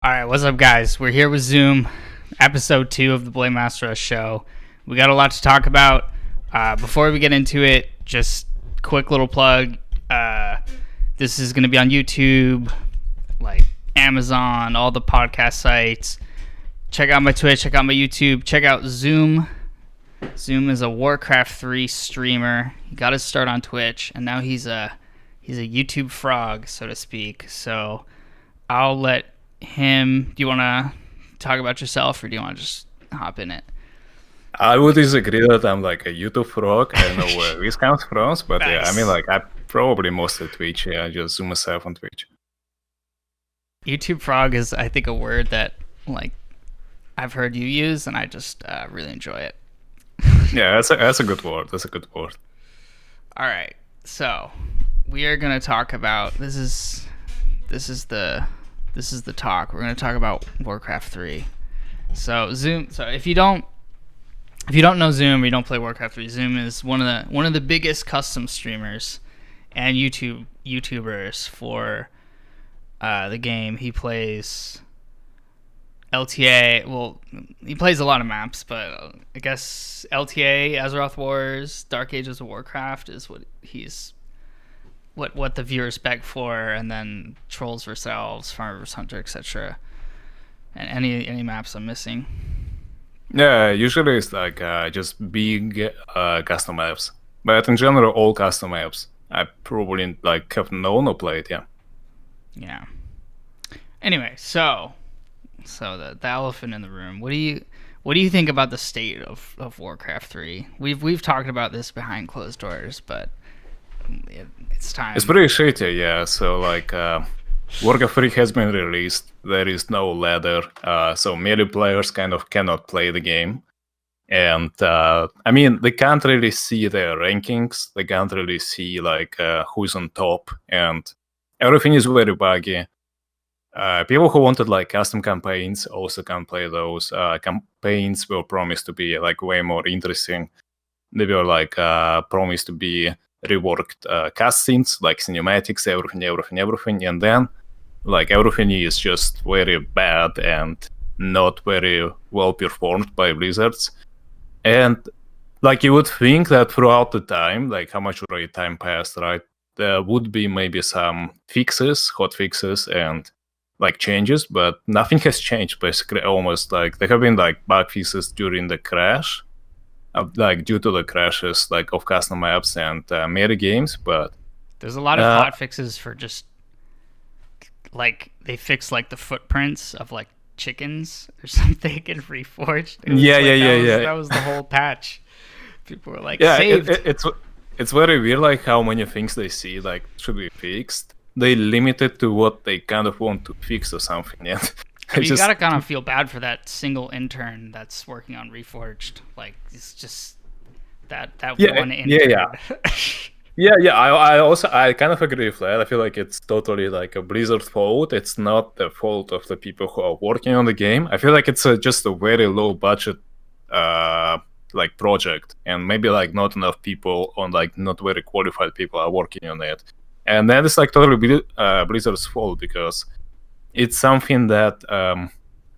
All right, what's up, guys? We're here with Zoom, episode 2 of the BladeMasterRUSH show. We got a lot to talk about. Before we get into it, just quick little plug. This is going to be on YouTube, like Amazon, all the podcast sites. Check out my Twitch, check out my YouTube, check out Zoom. Zoom is a Warcraft 3 streamer. He got his start on Twitch, and now he's a YouTube frog, so to speak. So I'll let him. Do you want to talk about yourself, or do you want to just hop in it? I would disagree that I'm like a YouTube frog. I don't know where this comes from, but Nice. yeah, I mean, like, I probably mostly Twitch. Yeah, I just Zoomsf on Twitch. YouTube frog is, I think, a word that like I've heard you use, and I just really enjoy it. Yeah, that's a good word. That's a good word. All right, so we are gonna talk about this is the talk. We're gonna talk about Warcraft 3. So Zoom. So if you don't know Zoom, or you don't play Warcraft 3, Zoom is one of the biggest custom streamers and YouTubers for the game. He plays LTA. Well, he plays a lot of maps, but I guess LTA, Azeroth Wars, Dark Ages of Warcraft is what he's what the viewers beg for, and then Trolls vs. Elves, Farmer vs. Hunter, etc. And any maps I'm missing. Yeah, usually it's like just big custom maps, but in general, all custom maps I probably like have known or played. Yeah. Yeah. Anyway, so the elephant in the room. What do you think about the state of Warcraft 3? We've talked about this behind closed doors, but it's time. It's pretty shitty, yeah. So like, Warcraft 3 has been released. There is no ladder, so melee players kind of cannot play the game. And I mean, they can't really see their rankings. They can't really see like who's on top, and everything is very buggy. People who wanted like custom campaigns also can't play those. Campaigns were promised to be like way more interesting. They were like promised to be reworked cutscenes, like cinematics, everything, and then like everything is just very bad and not very well performed by Blizzards. And like you would think that throughout the time, like how much already time passed, right? There would be maybe some fixes, hot fixes, and like changes, but nothing has changed basically. Almost like there have been like bug fixes during the crash, like due to the crashes like of custom maps and meta games, but there's a lot of hot fixes for just like they fix like the footprints of like chickens or something in Reforged. That was the whole patch. People were like, saved. It's very weird like how many things they see like should be fixed. They limit it to what they kind of want to fix or something. Yeah. You gotta kind of feel bad for that single intern that's working on Reforged. Like it's just that one intern. I kind of agree with that. I feel like it's totally like a Blizzard fault. It's not the fault of the people who are working on the game. I feel like it's just a very low budget like project, and maybe like not enough people on like not very qualified people are working on it. And that is like totally Blizzard's fault, because it's something that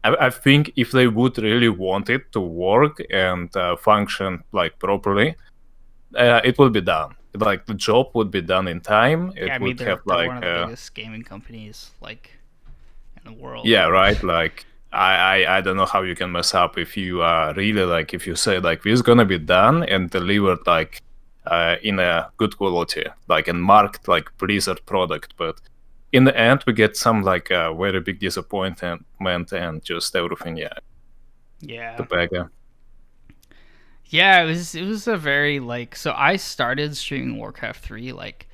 I think if they would really want it to work and function like properly, it would be done. Like the job would be done in time. They're one of the biggest gaming companies like in the world. Yeah, right. Like I don't know how you can mess up if you really like if you say like this is gonna be done and delivered like in a good quality, like and marked like Blizzard product, but in the end we get some like very big disappointment and just everything. The beggar. Yeah, it was a very like, so I started streaming Warcraft 3 like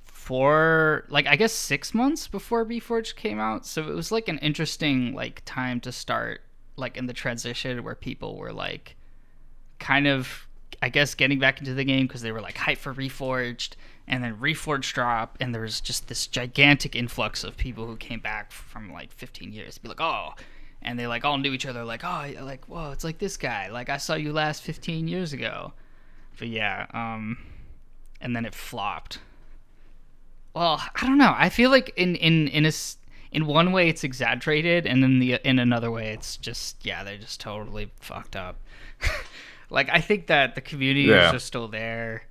for like I guess 6 months before Reforged came out, so it was like an interesting like time to start like in the transition where people were like kind of, I guess, getting back into the game because they were like hyped for Reforged, and then Reforged dropped, and there was just this gigantic influx of people who came back from like 15 years to be like, oh, and they like all knew each other, like, oh, like, whoa, it's like this guy, like I saw you last 15 years ago. But yeah, and then it flopped. Well, I don't know. I feel like in in one way it's exaggerated, and then in another way it's just they're just totally fucked up. Like I think that the community is just still there,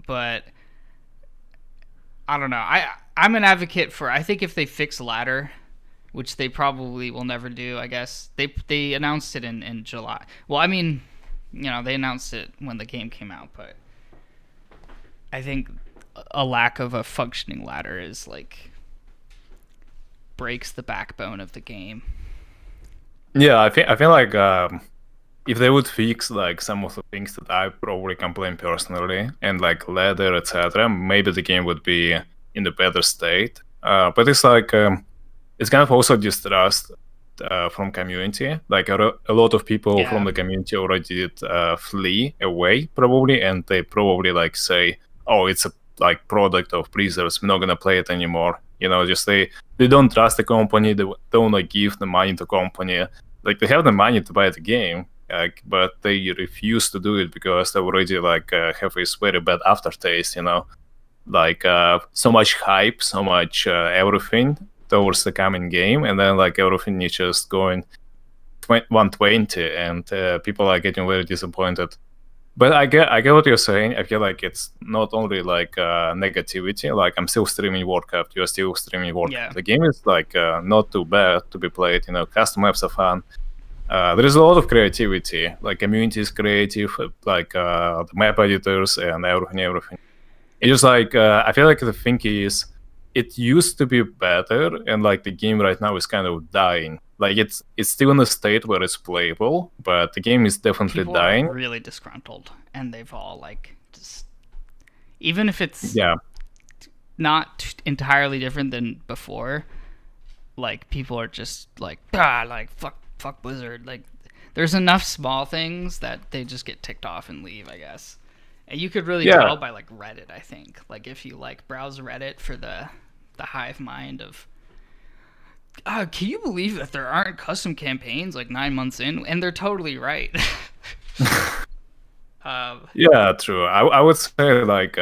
but I don't know. I'm an advocate for. I think if they fix ladder, which they probably will never do, I guess they announced it in July. Well, I mean, they announced it when the game came out, but I think a lack of a functioning ladder is like breaks the backbone of the game. Yeah, I feel like if they would fix like some of the things that I probably complain personally, and like ladder, etc., maybe the game would be in a better state. But it's like it's kind of also distrust from community. Like a lot of people from the community already did flee away probably, and they probably like say, "Oh, it's a like product of Blizzard's. We're not gonna play it anymore." Just they don't trust the company. They don't like give the money to company. Like they have the money to buy the game, but they refuse to do it because they already like have this very bad aftertaste. Like so much hype, so much everything towards the coming game, and then like everything is just going 120, and people are getting very disappointed. But I get what you're saying. I feel like it's not only like negativity. Like I'm still streaming Warcraft. You're still streaming Warcraft. Yeah. The game is like not too bad to be played. Custom maps are fun. There is a lot of creativity. Like community is creative. Like the map editors and everything. It's just like I feel like the thing is, it used to be better, and like the game right now is kind of dying. Like it's still in a state where it's playable, but the game is definitely People dying. are really disgruntled, and they've all like just, even if it's not entirely different than before, like people are just like like fuck Blizzard. Like there's enough small things that they just get ticked off and leave, I guess. And you could really tell by like Reddit, I think. Like if you like browse Reddit for the hive mind of can you believe that there aren't custom campaigns like 9 months in? And they're totally right. Yeah, true. I would say like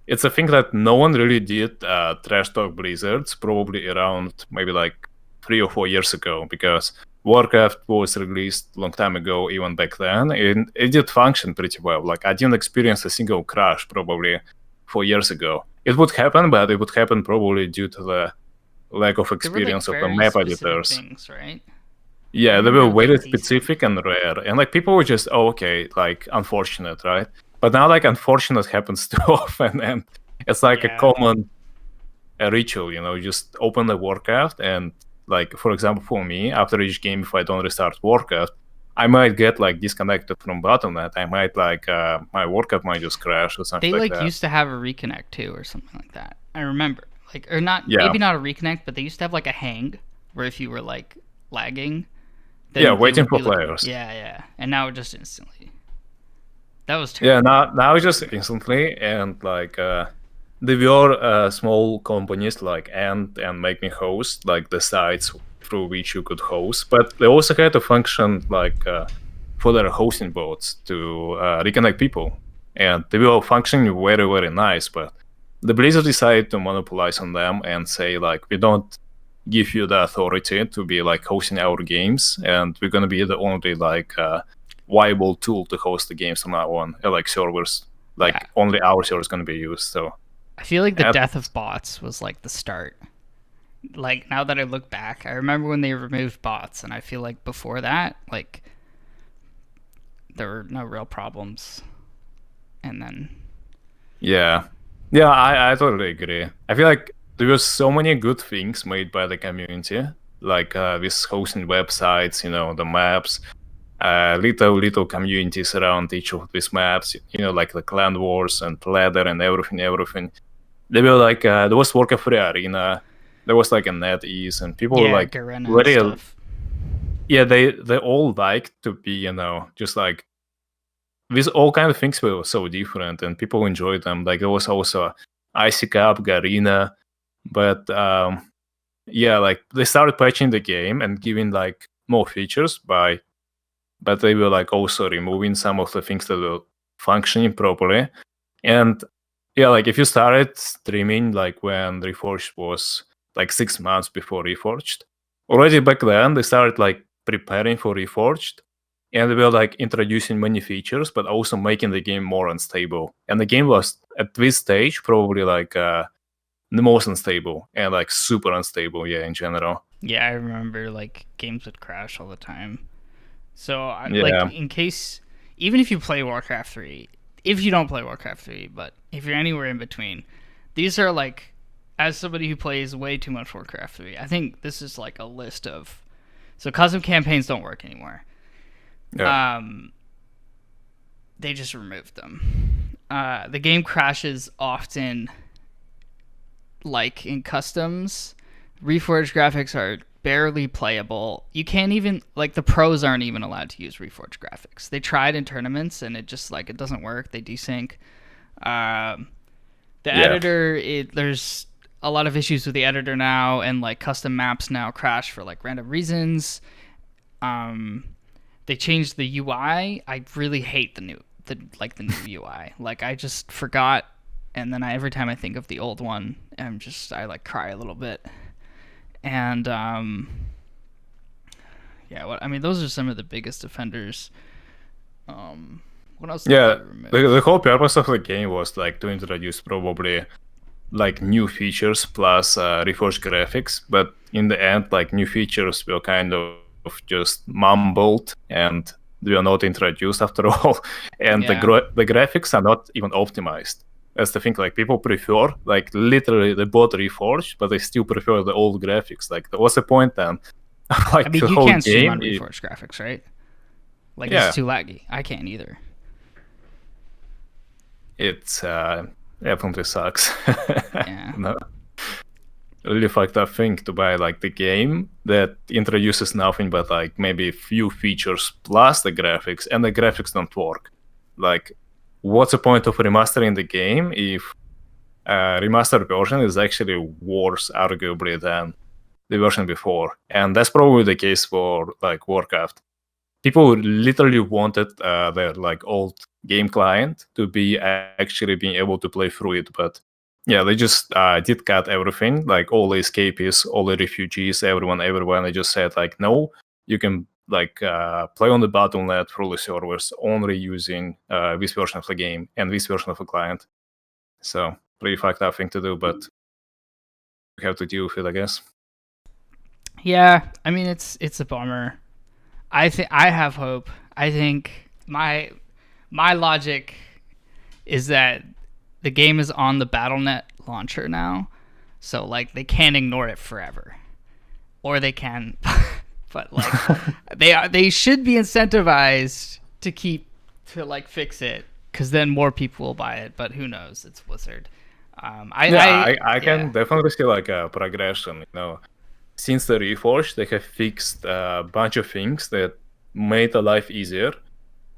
it's a thing that no one really did trash talk Blizzards probably around maybe like 3 or 4 years ago, because Warcraft was released a long time ago, even back then, and it did function pretty well. Like I didn't experience a single crash probably 4 years ago. It would happen, but it would happen probably due to the lack of experience of the map editors. Things, right? Yeah, they were very specific and rare, and like people were just okay, like unfortunate, right? But now like unfortunate happens too often, and it's like a common ritual. You just open the Warcraft, and like for example for me, after each game, if I don't restart Warcraft, I might get like disconnected from Battle.net. I might like my Warcraft might just crash or something. They like that. Used to have a reconnect too, or something like that. I remember, like, or not, maybe not a reconnect, but they used to have like a hang where if you were like lagging, then waiting for players. Yeah, and now just instantly. That was terrible. Yeah, now just instantly, and like there were small companies like and Make Me Host, like the sites through which you could host, but they also had a function like for their hosting bots to reconnect people, and they were functioning very, very nice, but the Blizzard decided to monopolize on them and say like, we don't give you the authority to be like hosting our games, and we're going to be the only like viable tool to host the games from now on, like servers, like only our server is going to be used. So I feel like the death of bots was like the start. Like now that I look back, I remember when they removed bots, and I feel like before that, like there were no real problems. And then I totally agree. I feel like there were so many good things made by the community, like with hosting websites, the maps, little communities around each of these maps, like the clan wars and ladder and everything. They were like there was Warcraft 3 Arena, there was like a NetEase, and people were like very stuff. They all like to be just like these all kind of things were so different, and people enjoyed them. Like there was also Icy Cup, Garena, but like they started patching the game and giving like more features but they were like also removing some of the things that were functioning properly. And like if you started streaming like when Reforged was like 6 months before Reforged. Already back then, they started like preparing for Reforged, and they were like introducing many features, but also making the game more unstable. And the game was at this stage probably like the most unstable and like super unstable, in general. Yeah, I remember like games would crash all the time. So Yeah. like in case, even if you play Warcraft 3, if you don't play Warcraft 3, but if you're anywhere in between, these are like, as somebody who plays way too much Warcraft 3, I think this is like a list of, so custom campaigns don't work anymore. Yeah. They just removed them. The game crashes often, like in customs. Reforged graphics are barely playable. You can't even, like, the pros aren't even allowed to use Reforged graphics. They tried in tournaments and it just, like, it doesn't work. They desync. The editor, there's a lot of issues with the editor now, and like custom maps now crash for like random reasons. They changed the UI. I really hate the new UI. Like, I just forgot, and then every time I think of the old one, I like cry a little bit. And those are some of the biggest offenders. What else? Yeah, the whole purpose of the game was like to introduce probably like new features plus reforged graphics, but in the end, like new features were kind of just mumbled and they were not introduced after all. And the graphics are not even optimized. That's the thing. Like, people prefer, like, literally they bought Reforged, but they still prefer the old graphics. Like, what's the point then? Like, you can't stream on Reforged graphics, right? Like, it's too laggy. I can't either. It's definitely sucks. Yeah. No. Really fucked up thing to buy like the game that introduces nothing but like maybe a few features plus the graphics, and the graphics don't work. Like, what's the point of remastering the game if remastered version is actually worse, arguably, than the version before? And that's probably the case for like Warcraft. People literally wanted their like old game client to be actually being able to play through it, but yeah, they just did cut everything, like all the escapees, all the refugees, everyone. They just said like, no, you can like play on the Battle.net through the servers only using this version of the game and this version of the client. So pretty fucked up thing to do, but we have to deal with it, I guess. Yeah, I mean, it's a bummer. I have hope. I think my logic is that the game is on the Battle.net launcher now, so like they can't ignore it forever, or they can, but like they should be incentivized to like fix it, because then more people will buy it. But who knows? It's Blizzard. I can definitely see like a progression. Since the Reforged, they have fixed a bunch of things that made the life easier.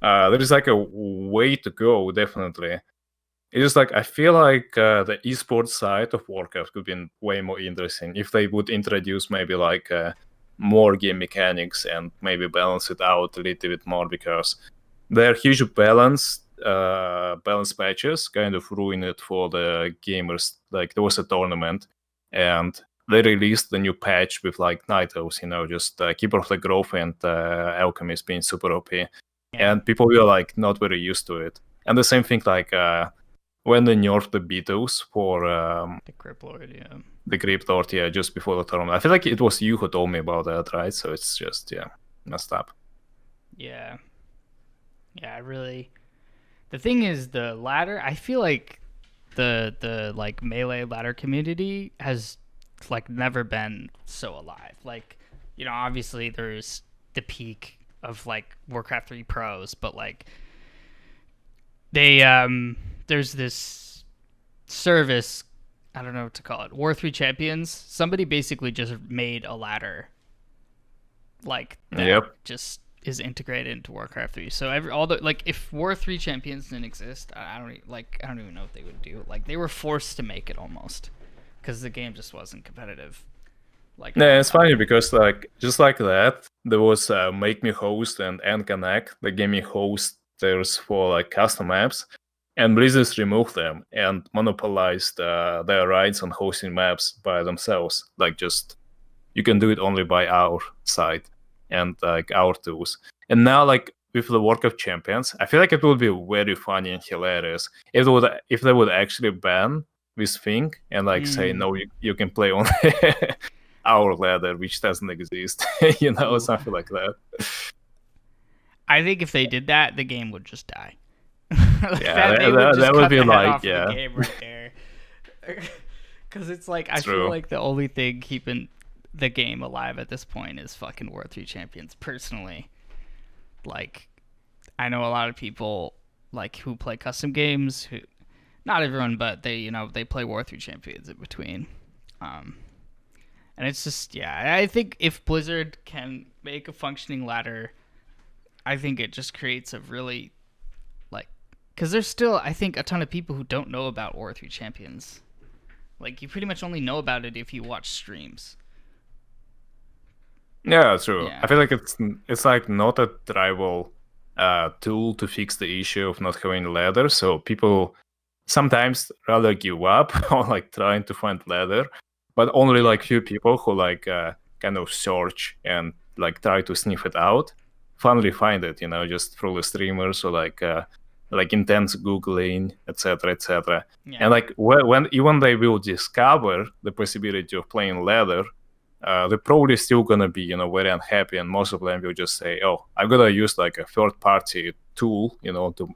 There is like a way to go, definitely. It's just like, I feel like the esports side of Warcraft could be way more interesting if they would introduce maybe like more game mechanics and maybe balance it out a little bit more, because their huge balance patches kind of ruin it for the gamers. Like, there was a tournament and they released the new patch with like Nitros, just Keeper of the Grove and Alchemist being super OP. Yeah. And people were like not very used to it. And the same thing like when they nerfed the Beatles for the Crypt Lord, the Crypt Lord, just before the tournament. I feel like it was you who told me about that, right? So it's just messed up. Yeah, really. The thing is, the ladder, I feel like the like melee ladder community has like never been so alive. Like, obviously there's the peak of like Warcraft 3 pros, but like they there's this service, I don't know what to call it, War 3 Champions. Somebody basically just made a ladder like that just is integrated into Warcraft 3. So if War 3 Champions didn't exist, I don't even know what they would do. Like, they were forced to make it almost, because the game just wasn't competitive. Like, it's funny because like just like that, there was Make Me Host and Connect, the gaming hosters for like custom maps, and Blizzard removed them and monopolized their rights on hosting maps by themselves. Like, just you can do it only by our site and like our tools. And now, like with the Warcraft champions, I feel like it would be very funny and hilarious if they would actually ban this thing and like say no, you can play on our ladder, which doesn't exist. Something like that. I think if they did that, the game would just die. that would be like, the game right there. Because it's like, I feel like the only thing keeping the game alive at this point is fucking War 3 champions, personally. Like, I know a lot of people like who play custom games, who, not everyone, but they play War 3 champions in between. And it's just, I think if Blizzard can make a functioning ladder, I think it just creates a really, like, because there's still, I think, a ton of people who don't know about War 3 champions. Like, you pretty much only know about it if you watch streams. Yeah, true. Yeah. I feel like it's like not a tribal tool to fix the issue of not having a ladder. So people sometimes rather give up on like trying to find ladder, but only like few people who like kind of search and like try to sniff it out finally find it. Just through the streamers or like intense googling, etc. Yeah. And like when even they will discover the possibility of playing ladder, they're probably still gonna be very unhappy, and most of them will just say, oh, I'm gonna use like a third-party tool to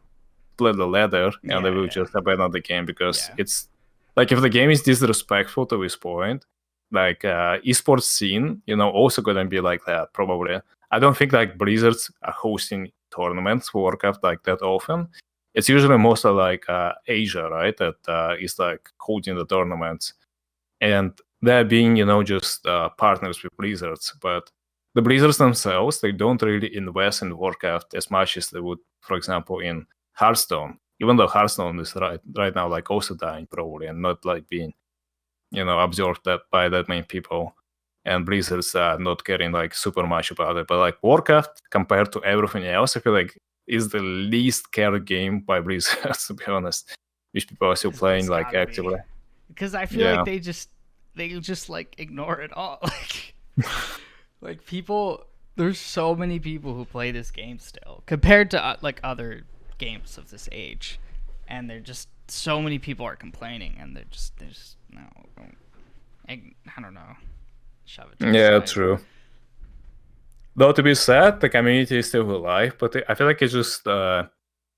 play the ladder, and they will just abandon the game because it's like, if the game is disrespectful to this point, like esports scene also gonna be like that probably. I don't think like Blizzards are hosting tournaments for Warcraft like that often. It's usually mostly like Asia, right, that is like holding the tournaments, and they're being just partners with Blizzards. But the Blizzards themselves, they don't really invest in Warcraft as much as they would, for example, in Hearthstone, even though Hearthstone is right now like also dying probably and not like being absorbed by that many people, and Blizzard's not caring like super much about it. But like Warcraft, compared to everything else, I feel like is the least cared game by Blizzard, to be honest, which people are still playing like actively. Because I feel like they just like ignore it all. Like people, there's so many people who play this game still compared to like other games of this age, and they're just, so many people are complaining, and there's no, I don't know, shove it to the side. True. Though, to be sad, the community is still alive, but I feel like it's just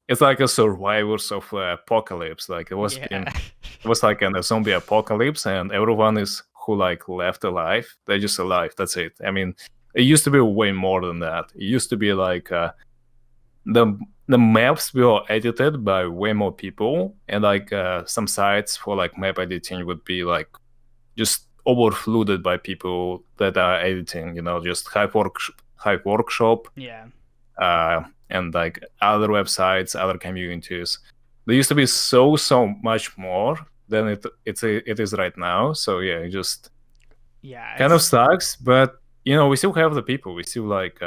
it's like a survivors of apocalypse. Like it was like a zombie apocalypse, and everyone who like left alive, they're just alive. That's it. I mean, it used to be way more than that. It used to be like the maps were edited by way more people, and like some sites for like map editing would be like just overflooded by people that are editing. Just Hive Workshop. Yeah. And like other websites, other communities. There used to be so much more than it is right now. So it just kind of sucks. But we still have the people. We still like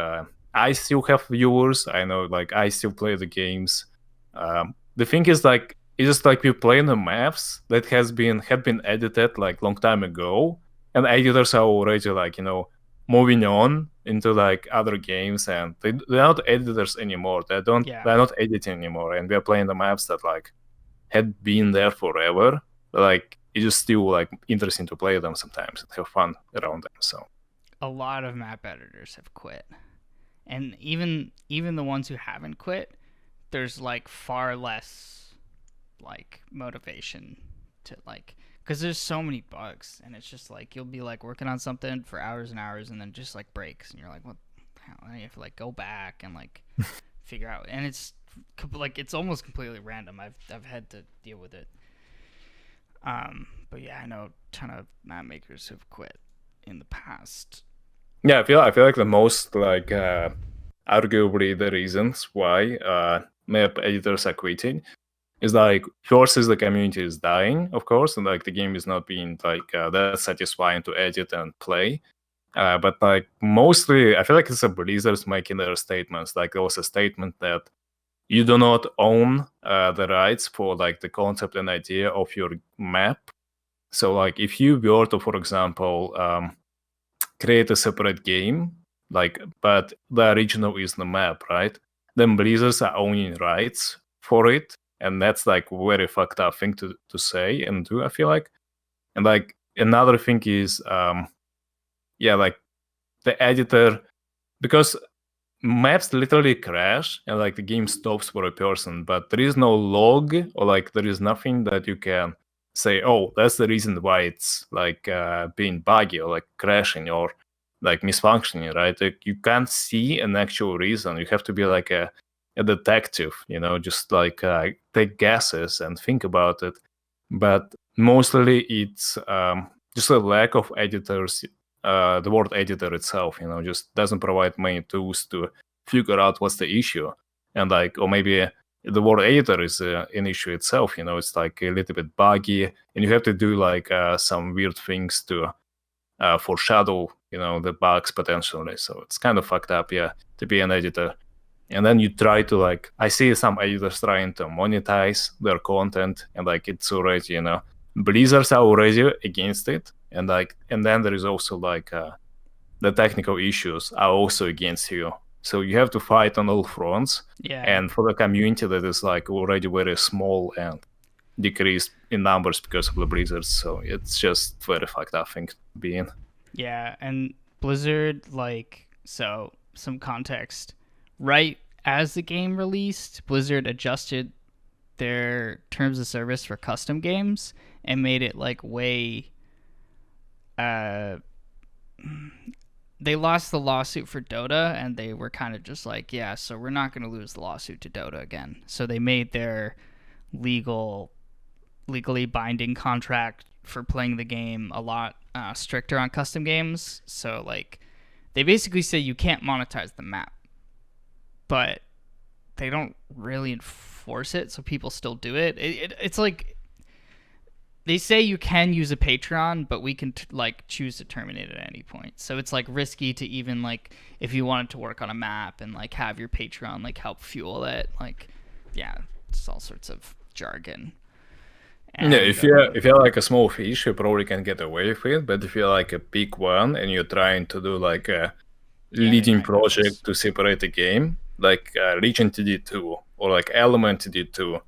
I still have viewers. I know, like, I still play the games. The thing is, like, it's just like we play the maps that had been edited like long time ago, and editors are already like moving on into like other games, and they're not editors anymore. They're not editing anymore, and we're playing the maps that like had been there forever. Like, it's just still like interesting to play them sometimes and have fun around them. So a lot of map editors have quit, and even the ones who haven't quit, there's like far less like motivation to like, because there's so many bugs, and it's just like you'll be like working on something for hours and hours, and then just like breaks, and you're like, what the hell? And you have to like go back and like figure out, and it's like it's almost completely random. I've had to deal with it. But I know a ton of map makers have quit in the past. Yeah, I feel like the most like arguably the reasons why map editors are quitting is like, first is the community is dying, of course, and like the game is not being like that satisfying to edit and play. But like mostly, I feel like it's a Blizzard's making their statements. Like there was a statement that you do not own the rights for like the concept and idea of your map. So like if you were to, for example, create a separate game, like but the original is the map, right? Then Blizzards are owning rights for it, and that's like very fucked up thing to say and do, I feel like. And like another thing is like the editor, because maps literally crash and like the game stops for a person, but there is no log or like there is nothing that you can say, oh, that's the reason why it's like being buggy or like crashing or like misfunctioning, right? Like, you can't see an actual reason. You have to be like a detective, just like take guesses and think about it. But mostly it's just a lack of editors. The word editor itself, just doesn't provide many tools to figure out what's the issue. And like, or maybe the word editor is an issue itself, it's like a little bit buggy, and you have to do like some weird things to foreshadow, the bugs potentially. So it's kind of fucked up, to be an editor. And then you try to like, I see some editors trying to monetize their content, and like it's already, Blizzards are already against it, and then there is also like the technical issues are also against you. So you have to fight on all fronts. Yeah. And for the community that is like already very small and decreased in numbers because of the Blizzards, so it's just very fucked up thing to be in. Yeah, and Blizzard, like, so some context. Right as the game released, Blizzard adjusted their terms of service for custom games and made it like way they lost the lawsuit for Dota, and they were kind of just like, yeah, so we're not going to lose the lawsuit to Dota again. So they made their legally binding contract for playing the game a lot stricter on custom games. So like they basically say you can't monetize the map, but they don't really enforce it, so people still do it. It's like they say you can use a Patreon, but we can choose to terminate it at any point. So it's like risky to even like if you wanted to work on a map and like have your Patreon like help fuel it. Like, yeah, it's all sorts of jargon. And, if you're like a small fish, you probably can get away with it. But if you're like a big one and you're trying to do like a leading project to separate the game, like Legion TD2 or like Element TD2,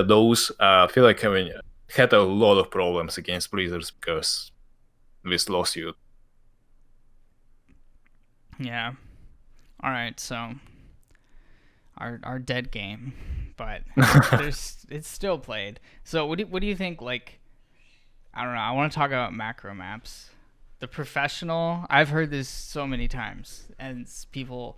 those I feel like had a lot of problems against Blizzards because of this lawsuit. Yeah. All right, so our dead game, but it's still played. So what do you think? Like, I don't know. I want to talk about macro maps. The professional. I've heard this so many times, and people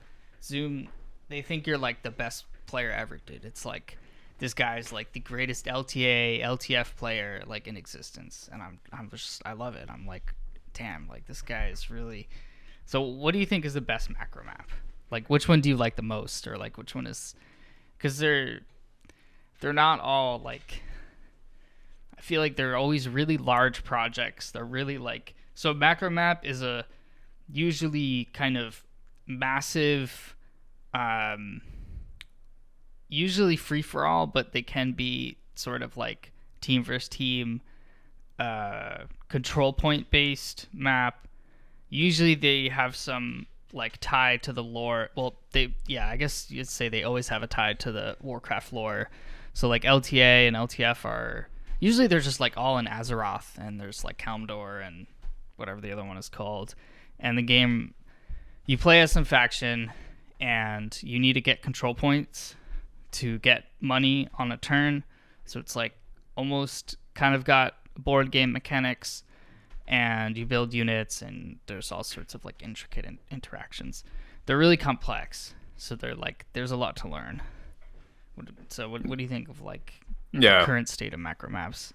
they think you're like the best player ever, dude. It's like this guy's like the greatest LTA, LTF player like in existence, and I love it. I'm like, damn, like this guy is really. So what do you think is the best macro map? Like, which one do you like the most, or like which one is? Because they're not all like. I feel like they're always really large projects. They're really like, so macro map is a usually kind of massive, usually free for all, but they can be sort of like team versus team, control point based map. Usually they have some like tie to the lore. Well, I guess you'd say they always have a tie to the Warcraft lore. So like LTA and LTF are usually they're just like all in Azeroth, and there's like Kalimdor and whatever the other one is called. And the game, you play as some faction, and you need to get control points to get money on a turn. So it's like almost kind of got board game mechanics, and you build units, and there's all sorts of like intricate interactions. They're really complex, so they're like there's a lot to learn. So what do you think of like the current state of macro maps?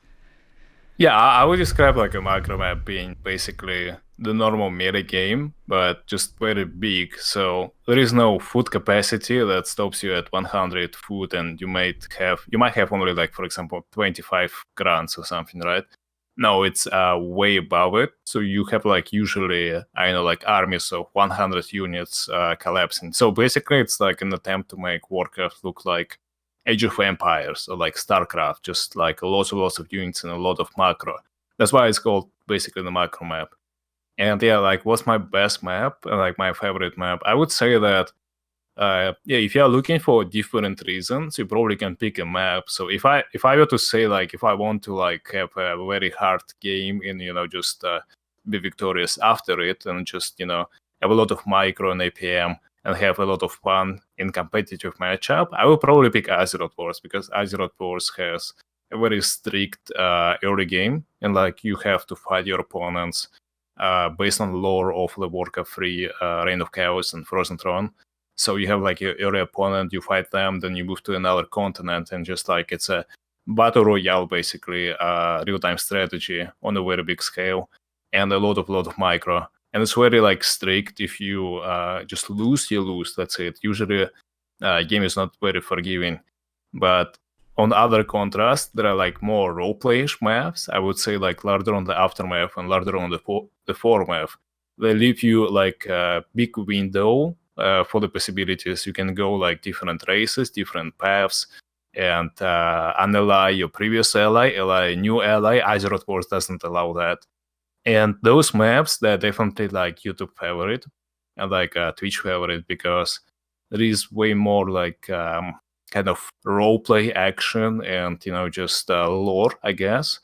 Yeah, I would describe like a macro map being basically the normal meta game, but just very big. So there is no food capacity that stops you at 100 food, and you might have only like, for example, 25 grants or something, right? No, it's way above it. So you have like usually, I know, like armies of 100 units collapsing. So basically, it's like an attempt to make Warcraft look like Age of Empires or like StarCraft, just like lots of units and a lot of macro. That's why it's called basically the macro map. And yeah, like what's my best map and like my favorite map? I would say that yeah, if you are looking for different reasons, you probably can pick a map. So if I were to say like if I want to like have a very hard game and just be victorious after it and just have a lot of micro and APM and have a lot of fun in competitive matchup, I will probably pick Azeroth Wars because Azeroth Wars has a very strict early game and like you have to fight your opponents based on lore of the Warcraft 3 Reign of Chaos and Frozen Throne. So you have like your opponent, you fight them, then you move to another continent, and just like it's a battle royale, basically, real-time strategy on a very big scale, and a lot of micro. And it's very like strict. If you just lose, you lose. That's it. Usually, game is not very forgiving. But on other contrast, there are like more role-playish maps. I would say like Larder on the Aftermath and Larder on the Foremath. They leave you like a big window for the possibilities. You can go like different races, different paths, and unally your previous ally, ally a new ally. Azeroth Wars doesn't allow that. And those maps, they're definitely like YouTube favorite and like Twitch favorite because there is way more like kind of roleplay action and just lore, I guess,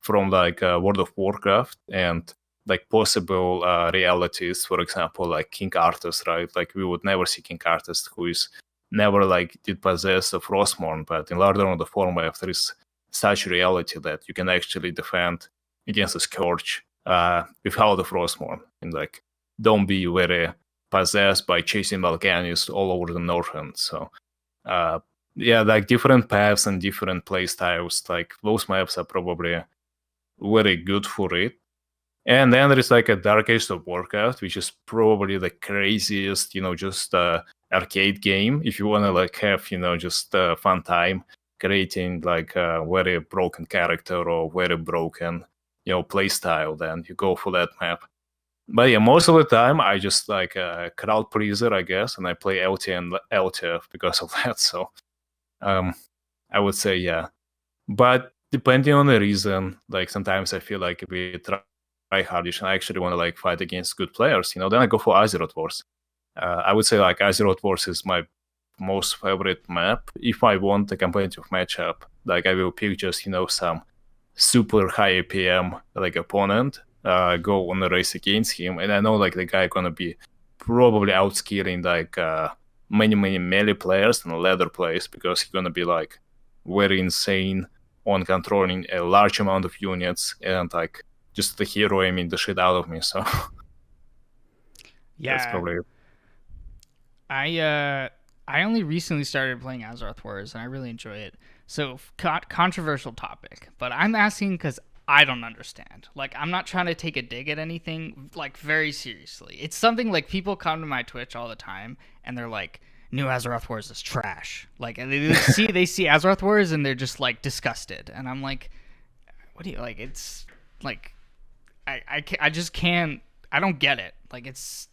from like World of Warcraft and like possible realities. For example, like King Arthas, right? Like we would never see King Arthas, who is never like did possess a Frostmourne, but in Larder on the Foremath, there is such reality that you can actually defend against a Scourge without the Frostmourne, and like don't be very possessed by chasing Volcanists all over the Northland. So yeah, like different paths and different play styles, like those maps are probably very good for it. And then there is like a Dark Age of Warcraft, which is probably the craziest, just arcade game. If you want to like have, just fun time creating like a very broken character or very broken, play style, then you go for that map. But yeah, most of the time I just like a crowd pleaser, I guess, and I play LT and LTF because of that. So I would say yeah. But depending on the reason, like sometimes I feel like a bit tryhardish and I actually want to like fight against good players, then I go for Azeroth Wars. I would say like Azeroth Wars is my most favorite map. If I want a competitive matchup, like I will pick just some super high APM like opponent, go on a race against him, and I know like the guy gonna be probably outscaling like many melee players and ladder players because he's gonna be like very insane on controlling a large amount of units and like just the hero aiming the shit out of me. So Yeah, that's probably it. I only recently started playing Azeroth Wars and I really enjoy it. So controversial topic, but I'm asking because I don't understand. Like I'm not trying to take a dig at anything like very seriously. It's something like people come to my Twitch all the time and they're like, "New Azeroth Wars is trash." Like and they see Azeroth Wars and they're just like disgusted, and I'm like, "What do you like?" It's like I just can't. I don't get it. Like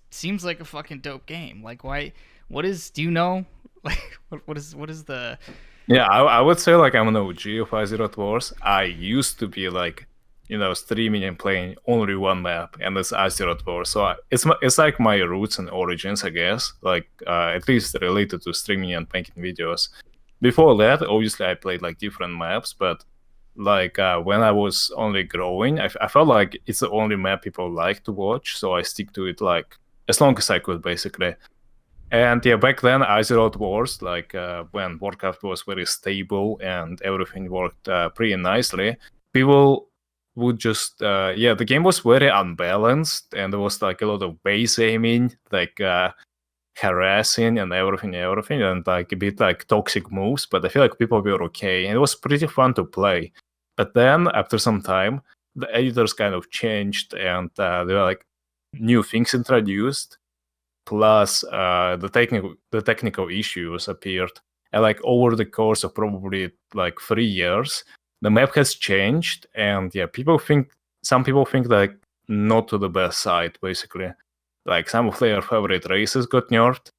seems like a fucking dope game. Like why? What is? Do you know? Like what is the? Yeah, I would say like I'm an OG of Azeroth Wars. I used to be like, streaming and playing only one map, and it's Azeroth Wars. So it's like my roots and origins, I guess. Like at least related to streaming and making videos. Before that, obviously I played like different maps, but like when I was only growing, I felt like it's the only map people like to watch, so I stick to it like as long as I could, basically. And yeah, back then, Azeroth Wars, like when Warcraft was very stable and everything worked pretty nicely, people would just, the game was very unbalanced and there was like a lot of base aiming, like harassing and everything, and like a bit like toxic moves, but I feel like people were okay and it was pretty fun to play. But then after some time, the editors kind of changed and there were like new things introduced plus the technical issues appeared, and like over the course of probably like 3 years the map has changed, and yeah, some people think like not to the best side basically. Like some of their favorite races got nerfed,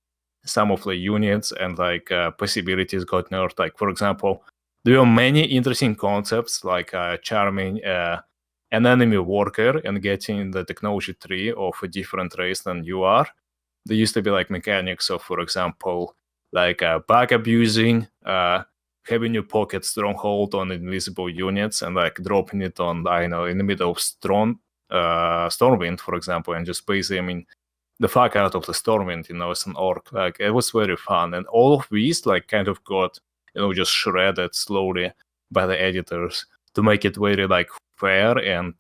some of the units and like possibilities got nerfed. Like for example, there were many interesting concepts like charming an enemy worker and getting the technology tree of a different race than you are. There used to be like mechanics of, for example, like bug abusing, having your pocket stronghold on invisible units and like dropping it on, I know, in the middle of Stormwind, for example, and just base aiming the fuck out of the Stormwind, as an orc. Like it was very fun, and all of these like kind of got just shredded slowly by the editors to make it very like fair and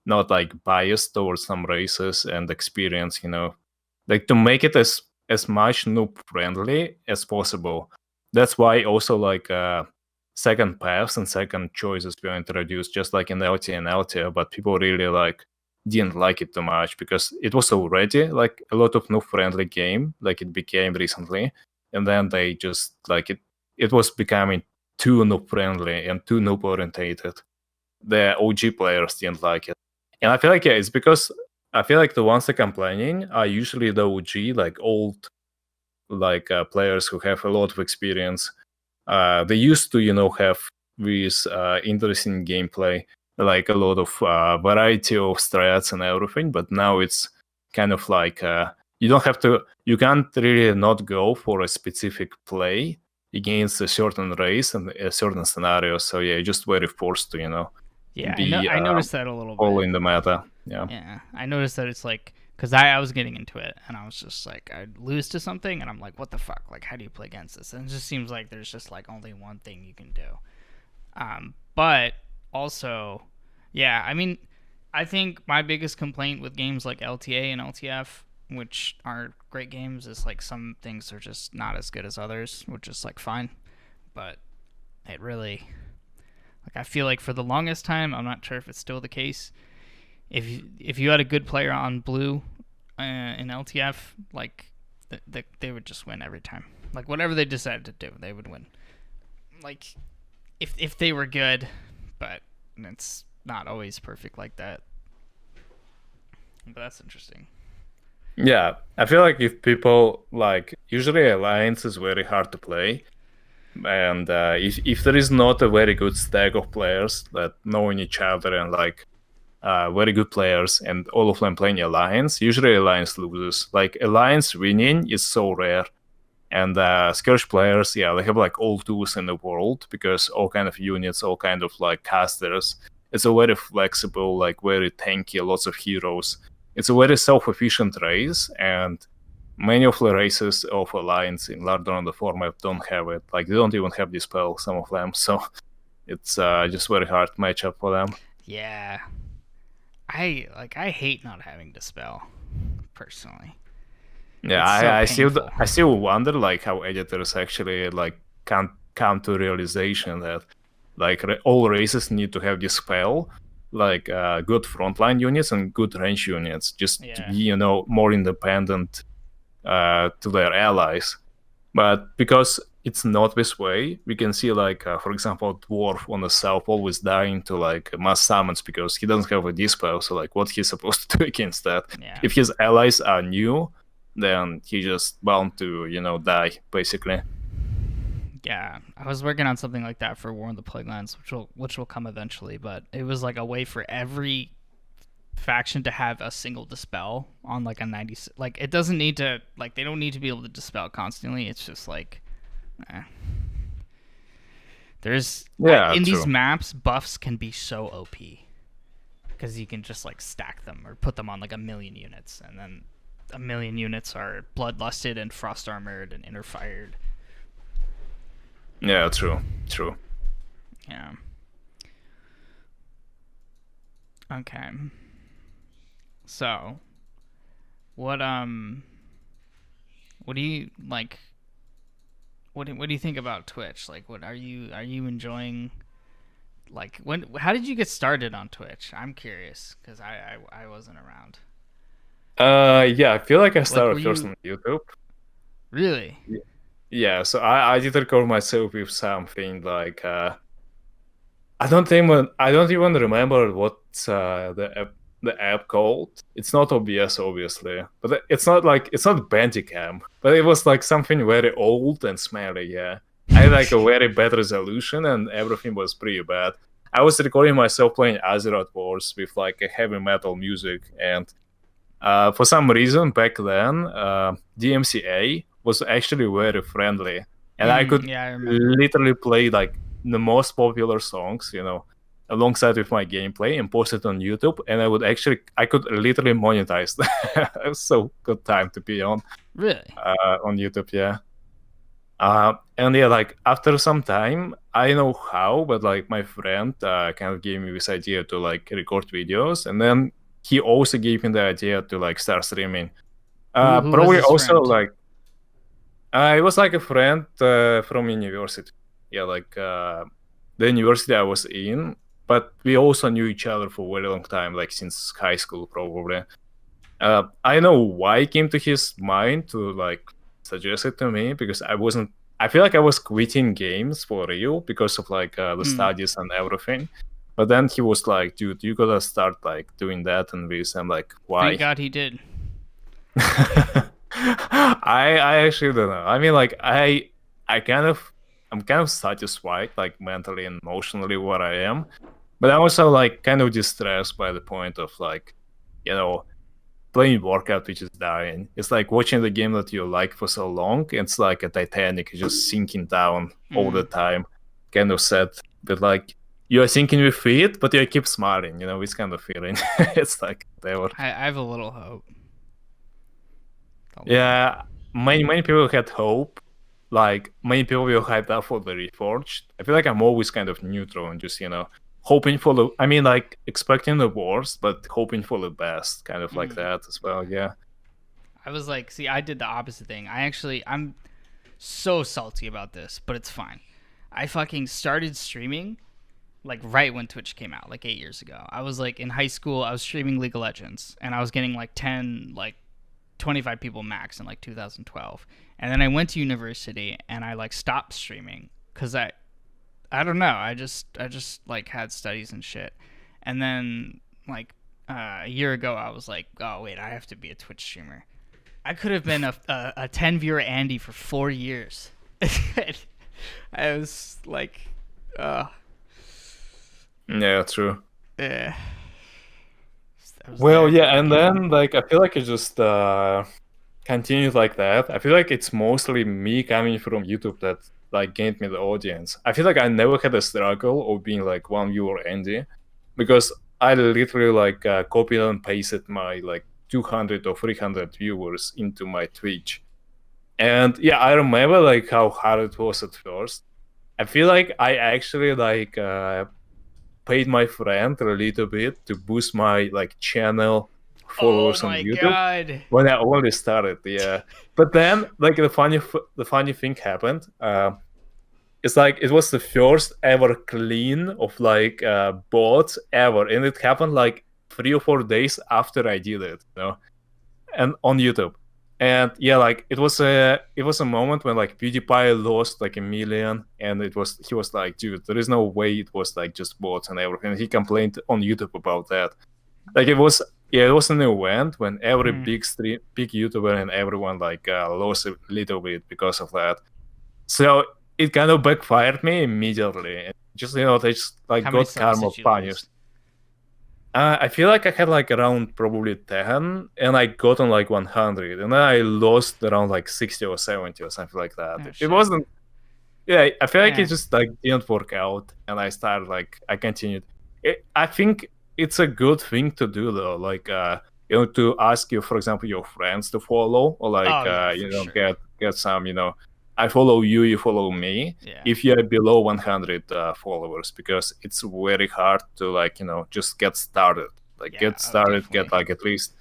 not like biased towards some races and experience. Like to make it as much noob friendly as possible. That's why also like second paths and second choices were introduced, just like in LT and LT, but people really like didn't like it too much because it was already like a lot of noob friendly game, like it became recently, and then they just like it was becoming too noob friendly and too noob orientated. The OG players didn't like it, and I feel like it's because I feel like the ones that are complaining are usually the OG, like old, like players who have a lot of experience. They used to have this interesting gameplay, like a lot of variety of strats and everything, but now it's kind of like you can't really not go for a specific play against a certain race and a certain scenario. So yeah, you're just very forced to Yeah, be I noticed that a little bit. following the meta. Yeah, I noticed that it's like, because I was getting into it, and I was just like, I'd lose to something, and I'm like, what the fuck? Like, how do you play against this? And it just seems like there's just like only one thing you can do. But also, yeah, I mean, I think my biggest complaint with games like LTA and LTF, which are great games, is like some things are just not as good as others, which is like fine. But it really, like, I feel like for the longest time, I'm not sure if it's still the case, if you had a good player on blue in LTF, like they would just win every time. Like whatever they decided to do, they would win. Like if they were good, but it's not always perfect like that. But that's interesting. Yeah, I feel like if people like usually Alliance is very hard to play, and if there is not a very good stack of players that knowing each other and like very good players and all of them playing Alliance, usually Alliance loses. Like Alliance winning is so rare, and Scourge players, yeah, they have like all tools in the world because all kind of units, all kind of like casters. It's a very flexible, like very tanky, lots of heroes. It's a very self-efficient race, and many of the races of Alliance in large round format don't have it. Like they don't even have Dispel, some of them. So it's just very hard matchup for them. Yeah, I hate not having Dispel, personally. Yeah, I still wonder like how editors actually like can't come to realization that like all races need to have this spell, like good frontline units and good range units, just to be more independent to their allies. But because it's not this way, we can see like for example Dwarf on the south always dying to like mass summons because he doesn't have a dispel. So like what he's supposed to do against that? Yeah. If his allies are new, then he just bound to die basically. Yeah, I was working on something like that for War of the Plaguelands, which will come eventually, but it was like a way for every faction to have a single dispel on like a 90. Like it doesn't need to, like they don't need to be able to dispel constantly. It's just like there's in these maps, buffs can be so OP because you can just like stack them or put them on like a million units, and then a million units are bloodlusted and frost armored and inner fired. Yeah, true. Yeah. Okay. So, what do you like? What do you think about Twitch? Like, what are you enjoying? Like, how did you get started on Twitch? I'm curious because I wasn't around. Yeah, I feel like I started first on YouTube. Really? Yeah, so I did record myself with something like I don't even remember what's the app called. It's not OBS, obviously, but it's not Bandicam, but it was like something very old and smelly. Yeah, I had like a very bad resolution, and everything was pretty bad. I was recording myself playing Azeroth Wars with like a heavy metal music, and for some reason back then, DMCA was actually very friendly, and I could Yeah, I remember. literally play like the most popular songs, alongside with my gameplay and post it on YouTube, and I could literally monetize that. It was so good time to be Really? on YouTube, yeah. And yeah, like after some time, I don't know how, but like my friend kind of gave me this idea to like record videos, and then he also gave me the idea to like start streaming. Who was Probably this also friend? like it was like a friend from university. Yeah, like the university I was in, but we also knew each other for a very long time, like since high school probably. I know why it came to his mind to like suggest it to me, because I feel like I was quitting games for real because of like the studies and everything. But then he was like, dude, you gotta start like doing that and this. I'm like, why? Thank God he did. I actually don't know. I mean, like I'm kind of satisfied, like mentally and emotionally where I am, but I'm also like kind of distressed by the point of like, playing Warcraft, which is dying. It's like watching the game that you like for so long. It's like a Titanic, just sinking down all the time. Kind of sad, but like you're sinking with it, but you keep smiling. It's kind of feeling. It's like whatever. I have a little hope. Yeah, many people had hope. Like many people were hyped up for the Reforged. I feel like I'm always kind of neutral and just hoping for like expecting the worst, but hoping for the best, kind of like that as well. Yeah. I was like, see, I did the opposite thing. I'm so salty about this, but it's fine. I fucking started streaming like right when Twitch came out, like 8 years ago. I was like in high school, I was streaming League of Legends, and I was getting like 10, like 25 people max in like 2012. And then I went to university and I like stopped streaming because I don't know, I just like had studies and shit. And then like a year ago, I was like, oh wait, I have to be a Twitch streamer. I could have been a 10 viewer Andy for 4 years. I was like, Yeah, true. eh. Well, yeah, and then like I feel like it just continued like that. I feel like it's mostly me coming from YouTube that like gained me the audience. I feel like I never had a struggle of being like one viewer Andy, because I literally like copied and pasted my like 200 or 300 viewers into my Twitch. And yeah, I remember like how hard it was at first. I feel like I actually like paid my friend a little bit to boost my like channel followers on YouTube. God. When I only started. Yeah, but then like the funny thing happened. It's like it was the first ever clean of like bots ever, and it happened like 3 or 4 days after I did it, and on YouTube. And yeah, like it was a moment when like PewDiePie lost like 1 million, and he was like, dude, there is no way it was like just bots and everything. And he complained on YouTube about that. Like it was an event when every big YouTuber and everyone like lost a little bit because of that. So it kind of backfired me immediately. And just they just like got karma punished. I feel like I had like around probably 10, and I got on like 100, and then I lost around like 60 or 70 or something like that. It wasn't. Yeah, I feel like it just like didn't work out, and I continued. I think it's a good thing to do though, like to ask you, for example, your friends to follow, or like get some, I follow you, you follow me. Yeah. If you're below 100 followers, because it's very hard to like just get started. Like get like at least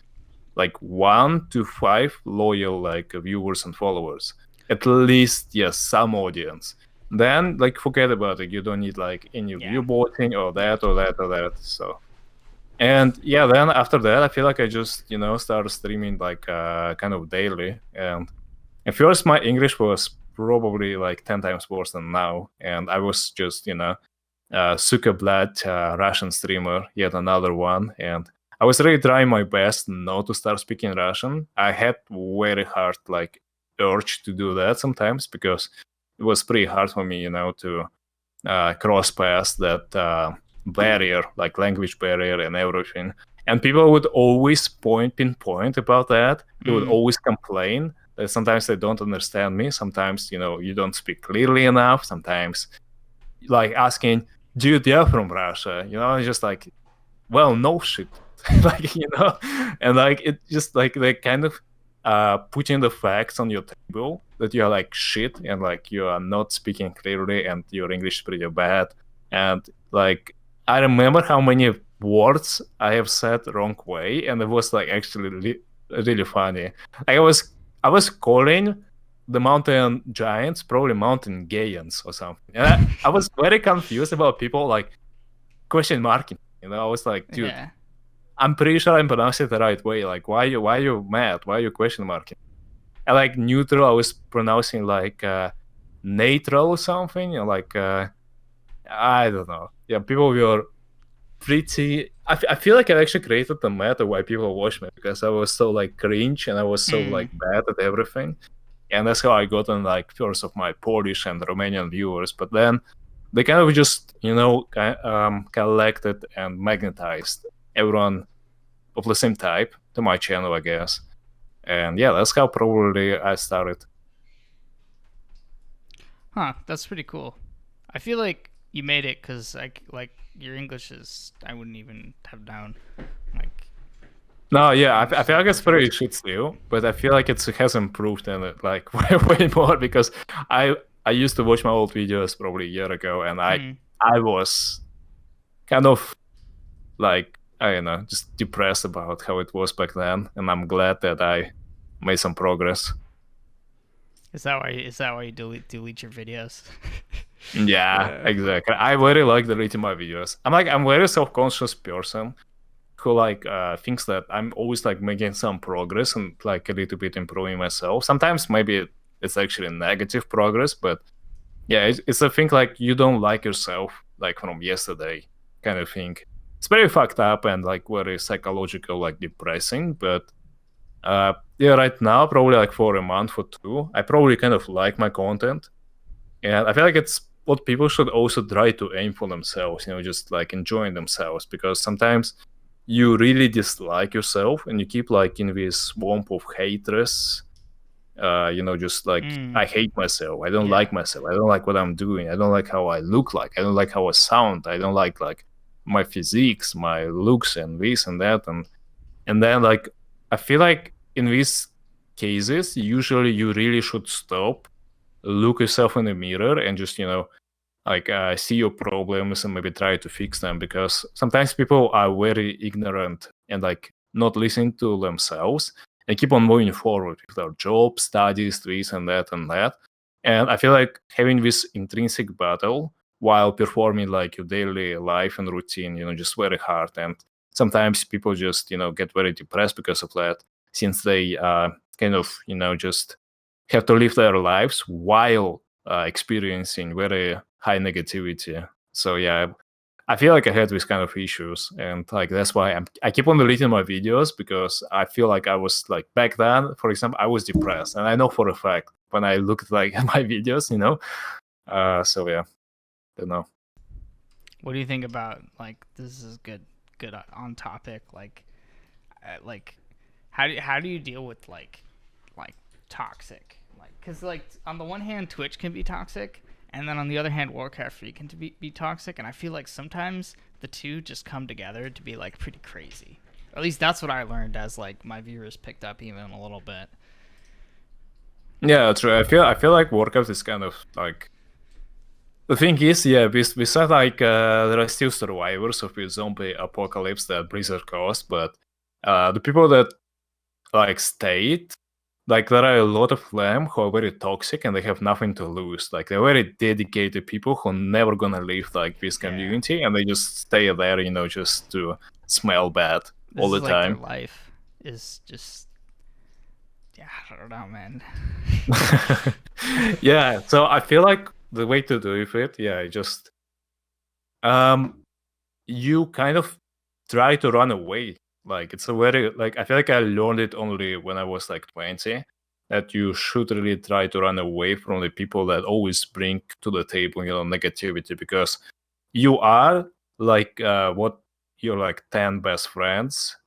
like 1 to 5 loyal like viewers and followers. At least yes, some audience. Then like forget about it. You don't need like any view boating or that or that or that. So. And yeah, then after that, I feel like I just started streaming like kind of daily. And at first, my English was probably like 10 times worse than now, and I was just Zuckerblad, Russian streamer, yet another one. And I was really trying my best not to start speaking Russian. I had very hard like urge to do that sometimes because it was pretty hard for me, to cross past that barrier, like language barrier and everything. And people would always pinpoint about that. They would always complain that sometimes they don't understand me. Sometimes, you don't speak clearly enough. Sometimes, like asking, dude, you're from Russia. Just like, well, no shit. Like, and like, it just like they kind of putting the facts on your table that you're like shit and like you are not speaking clearly and your English is pretty bad. And like, I remember how many words I have said the wrong way, and it was like actually really funny. I was calling the mountain giants probably mountain Gaians or something, and I was very confused about people like question marking. I was like, dude, Yeah. I'm pretty sure I'm pronouncing it the right way. Like, why are you mad? Why are you question marking? And like neutral, I was pronouncing like neutral or something. Like I don't know. Yeah, people were pretty. I feel like I actually created the meta why people watch me because I was so like cringe and I was so like bad at everything, and that's how I got on like first of my Polish and Romanian viewers. But then they kind of just collected and magnetized everyone of the same type to my channel, I guess. And yeah, that's how probably I started. Huh, that's pretty cool. I feel like you made it because like your English is I wouldn't even have known. Like, No, yeah, I feel like it's pretty shit still, but I feel like it has improved and like way more because I used to watch my old videos probably a year ago, and I was kind of like, I don't know, just depressed about how it was back then, and I'm glad that I made some progress. Is that why you delete your videos? Yeah, exactly. I very like deleting my videos. I'm very self-conscious person who like thinks that I'm always like making some progress and like a little bit improving myself. Sometimes maybe it's actually negative progress, but yeah, it's a thing like you don't like yourself like from yesterday kind of thing. It's very fucked up and like very psychological, like depressing. But yeah, right now probably like for a month or two, I probably kind of like my content, and I feel like it's what people should also try to aim for themselves. Just like enjoying themselves, because sometimes you really dislike yourself and you keep like in this swamp of hatred. Just like I hate myself. I don't like myself. I don't like what I'm doing. I don't like how I look like. I don't like how I sound. I don't like my physiques, my looks, and this and that, and then like I feel like in these cases, usually you really should stop, look yourself in the mirror, and just like see your problems and maybe try to fix them, because sometimes people are very ignorant and like not listening to themselves and keep on moving forward with their job, studies, this and that and that. And I feel like having this intrinsic battle while performing like your daily life and routine, just very hard. And sometimes people just, get very depressed because of that, since they kind of, just have to live their lives while experiencing very high negativity. So yeah, I feel like I had these kind of issues, and like that's why I keep on deleting my videos, because I feel like I was like back then, for example, I was depressed, and I know for a fact when I looked like at my videos, so yeah, don't know. What do you think about like this is good on topic like how do you deal with like toxic, like because like on the one hand Twitch can be toxic, and then on the other hand Warcraft 3 can be toxic, and I feel like sometimes the two just come together to be like pretty crazy. Or at least that's what I learned as like my viewers picked up even a little bit. Yeah, true. I feel like Warcraft is kind of like, the thing is, yeah, we said like there are still survivors of the zombie apocalypse that Blizzard caused, but the people that like stayed, like there are a lot of them who are very toxic and they have nothing to lose. Like they're very dedicated people who are never gonna leave like this community, and they just stay there, just to smell bad all the time. Their life is just, yeah, I don't know, man. Yeah, so I feel like the way to do with it, yeah, just You kind of try to run away. Like it's a very like I feel like I learned it only when I was like 20. That you should really try to run away from the people that always bring to the table, negativity, because you are like what you're like 10 best friends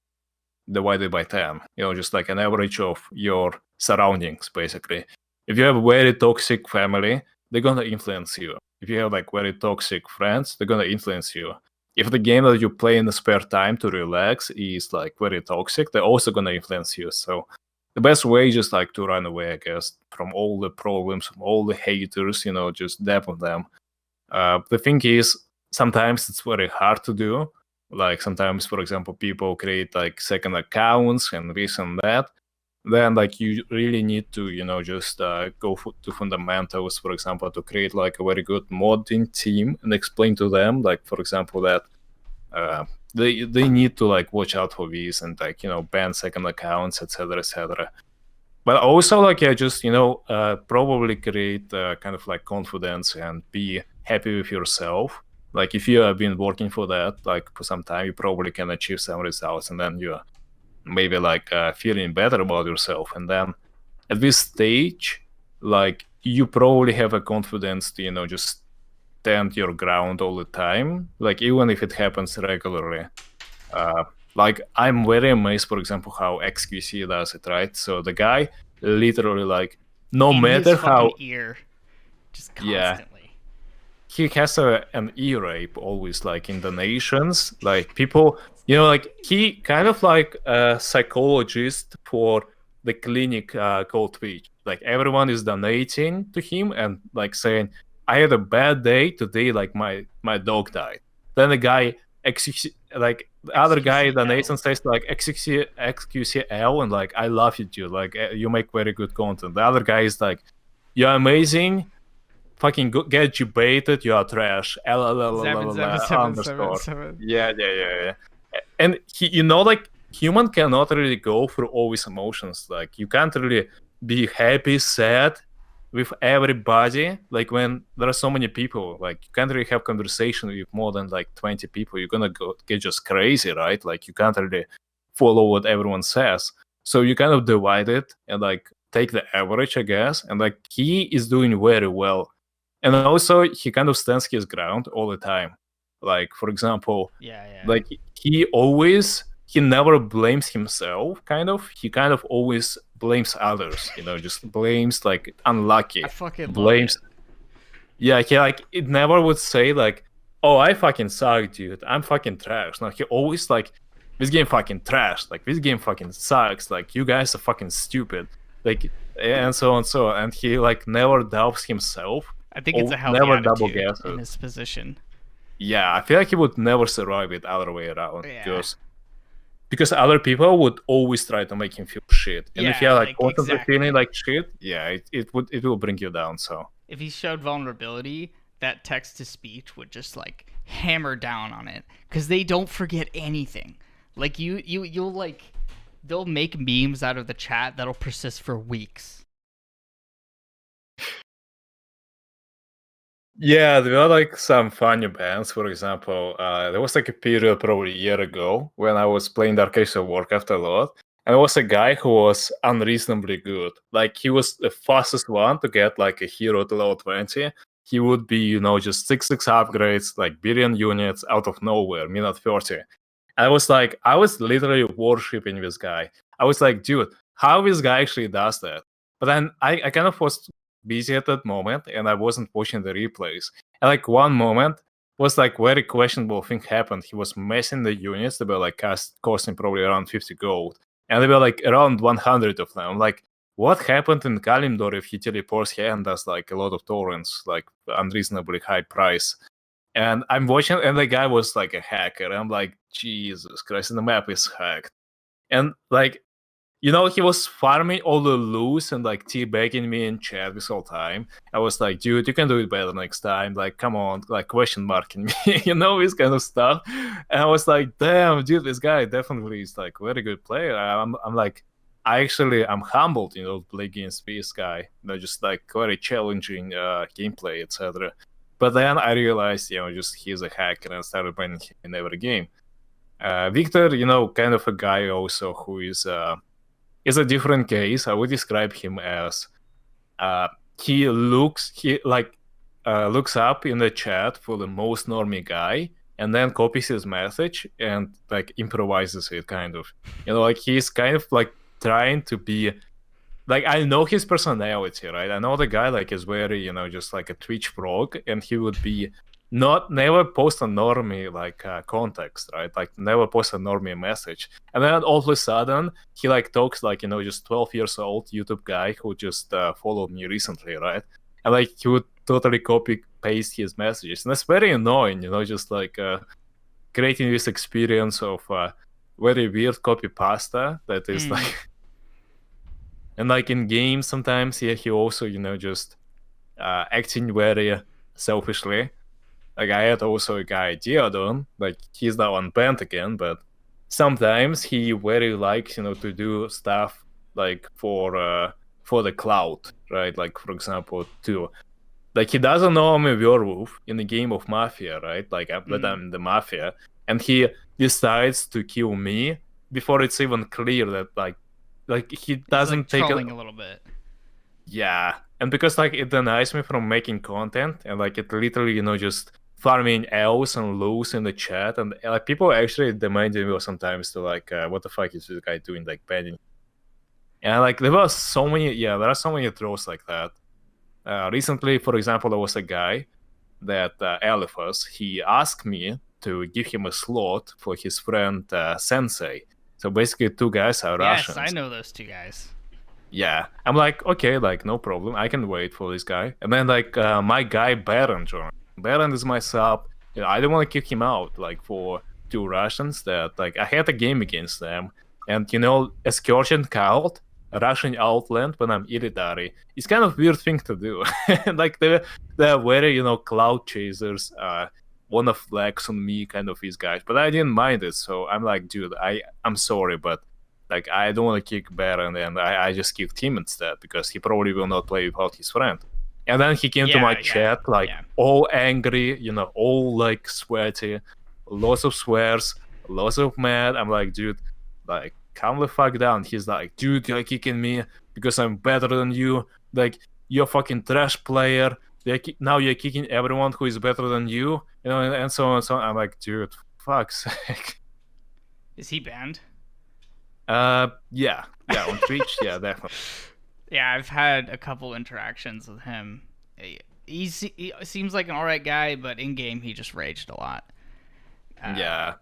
divided by 10, just like an average of your surroundings, basically. If you have a very toxic family, they're gonna influence you. If you have like very toxic friends, they're gonna influence you. If the game that you play in the spare time to relax is like very toxic, they're also gonna influence you. So the best way is just like to run away, I guess, from all the problems, from all the haters, just dab on them. The thing is, sometimes it's very hard to do. Like sometimes, for example, people create like second accounts and this and that. Then like you really need to, just go to fundamentals, for example, to create like a very good modding team and explain to them, like, for example, that they need to like watch out for these and like, ban second accounts, etc., etc. But also, like, just probably create kind of like confidence and be happy with yourself. Like, if you have been working for that, like for some time, you probably can achieve some results, and then you're maybe like feeling better about yourself. And then at this stage, like, you probably have a confidence to just stand your ground all the time. Like, even if it happens regularly. Like, I'm very amazed, for example, how XQC does it, right? So the guy literally, like, no In matter his how, fucking ear, just yeah, constantly. he has an ear rape always, like, in the nations. Like, people, like, he kind of like a psychologist for the clinic called Twitch. Like, everyone is donating to him and, like, saying, I had a bad day today, like, my dog died. Then the guy, like, the other guy donates and says, like, XQCL, and, like, I love you, dude. Like, you make very good content. The other guy is like, you're amazing. Fucking get you baited, you are trash. Underscore. Yeah. And he, like, human cannot really go through all these emotions. Like, you can't really be happy, sad with everybody. Like, when there are so many people, like, you can't really have conversation with more than like 20 people. You're gonna get just crazy, right? Like, you can't really follow what everyone says. So you kind of divide it and like take the average, I guess. And like, he is doing very well. And also, he kind of stands his ground all the time. Like, for example, like, he never blames himself, kind of. He kind of always blames others, just blames, like, unlucky. I fucking blames. love it. Yeah, he, like, it never would say, like, oh, I fucking suck, dude. I'm fucking trash. No, he always, like, this game fucking trash. Like, this game fucking sucks. Like, you guys are fucking stupid. Like, and so on and so on. And he, like, never doubts himself. I think it's a healthy attitude in his position. Yeah, I feel like he would never survive it other way around. Yeah. Because other people would always try to make him feel shit. And if you're like constantly feeling like shit, yeah, it will bring you down. So if he showed vulnerability, that text to speech would just like hammer down on it. Because they don't forget anything. Like you'll like they'll make memes out of the chat that'll persist for weeks. Yeah, there are like some funny bands. For example, there was like a period probably a year ago when I was playing Dark Age of Warcraft a lot, and there was a guy who was unreasonably good. Like, he was the fastest one to get like a hero to level 20. He would be, just 6 upgrades, like billion units out of nowhere, minute 30. I was literally worshipping this guy. I was like, dude, how this guy actually does that? But then I kind of was busy at that moment and I wasn't watching the replays. And like one moment was like very questionable thing happened. He was messing the units. They were like costing probably around 50 gold. And they were like around 100 of them. Like, what happened in Kalimdor if he teleports here and does like a lot of torrents, like unreasonably high price? And I'm watching, and the guy was like a hacker. And I'm like, Jesus Christ, and the map is hacked. And like, he was farming all the loot and like teabagging me in chat this whole time. I was like, dude, you can do it better next time. Like, come on, like question marking me, this kind of stuff. And I was like, damn, dude, this guy definitely is like a very good player. I'm like, I'm humbled, to play against this guy. Just like very challenging gameplay, etc. But then I realized, just he's a hacker and started banning him in every game. Victor, kind of a guy also who is a different case. I would describe him as he looks up in the chat for the most normie guy and then copies his message and like improvises it kind of. Like he's kind of like trying to be like, I know his personality, right? I know the guy like is very, just like a Twitch frog, and he would be never post a normie like context, right? Like never post a normie message. And then all of a sudden he like talks like, just 12 years old YouTube guy who just followed me recently, right? And like he would totally copy paste his messages. And that's very annoying, just like creating this experience of very weird copy pasta that is like. And like in games sometimes, he also, just acting very selfishly. Like I had also a guy, Diodon, like he's now unbanned again, but sometimes he very likes, to do stuff like for the cloud, right? Like for example, like he doesn't know I'm a werewolf in the game of Mafia, right? Like that I'm the Mafia, and he decides to kill me before it's even clear that like he doesn't like take trolling a little bit. Yeah, and because like it denies me from making content, and like it literally, just farming L's and lows in the chat, and like people actually demanding me sometimes to like, what the fuck is this guy doing, like banning? And like there are so many trolls like that. Recently, for example, there was a guy that Eliphas, he asked me to give him a slot for his friend Sensei. So basically, two guys are Russians. Yes, I know those two guys. Yeah, I'm like, okay, like no problem, I can wait for this guy. And then like my guy Baron joined. Baron is my sub. I don't want to kick him out like for two Russians that like I had a game against them, and Excursion cult, Russian outland when I'm Illitari, it's kind of weird thing to do. Like they're very cloud chasers. Want to flex on me, kind of these guys, but I didn't mind it. So I'm like, dude, I'm sorry, but like I don't want to kick Baron, and I just kicked him instead because he probably will not play without his friend. And then he came to my chat like all angry, all like sweaty, lots of swears, lots of mad. I'm like, dude, like calm the fuck down. He's like, dude, you're kicking me because I'm better than you. Like you're a fucking trash player. Now you're kicking everyone who is better than you, and so on and so on. I'm like, dude, fuck's sake. Is he banned? Yeah, on Twitch, yeah, definitely. Yeah, I've had a couple interactions with him. He seems like an alright guy, but in game he just raged a lot. Yeah,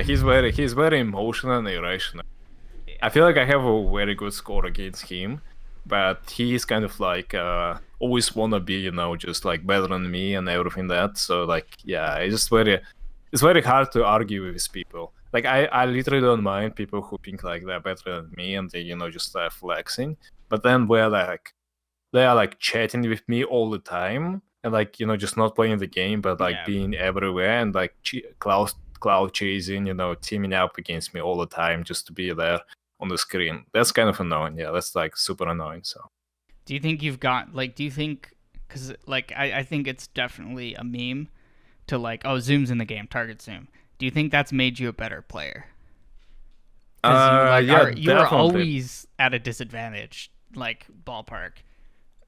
he's very emotional and irrational. I feel like I have a very good score against him, but he's kind of like always wanna be, just like better than me and everything that. So like, yeah, it's very hard to argue with these people. Like I literally don't mind people who think like they're better than me and they just flexing, but then they are like chatting with me all the time and like just not playing the game but like being everywhere and like cloud chasing, teaming up against me all the time just to be there on the screen. That's kind of annoying. Yeah, that's like super annoying. So do you think you've got like, because like I think it's definitely a meme to like, oh, Zoom's in the game, target Zoom. Do you think that's made you a better player? You were always at a disadvantage, like ballpark.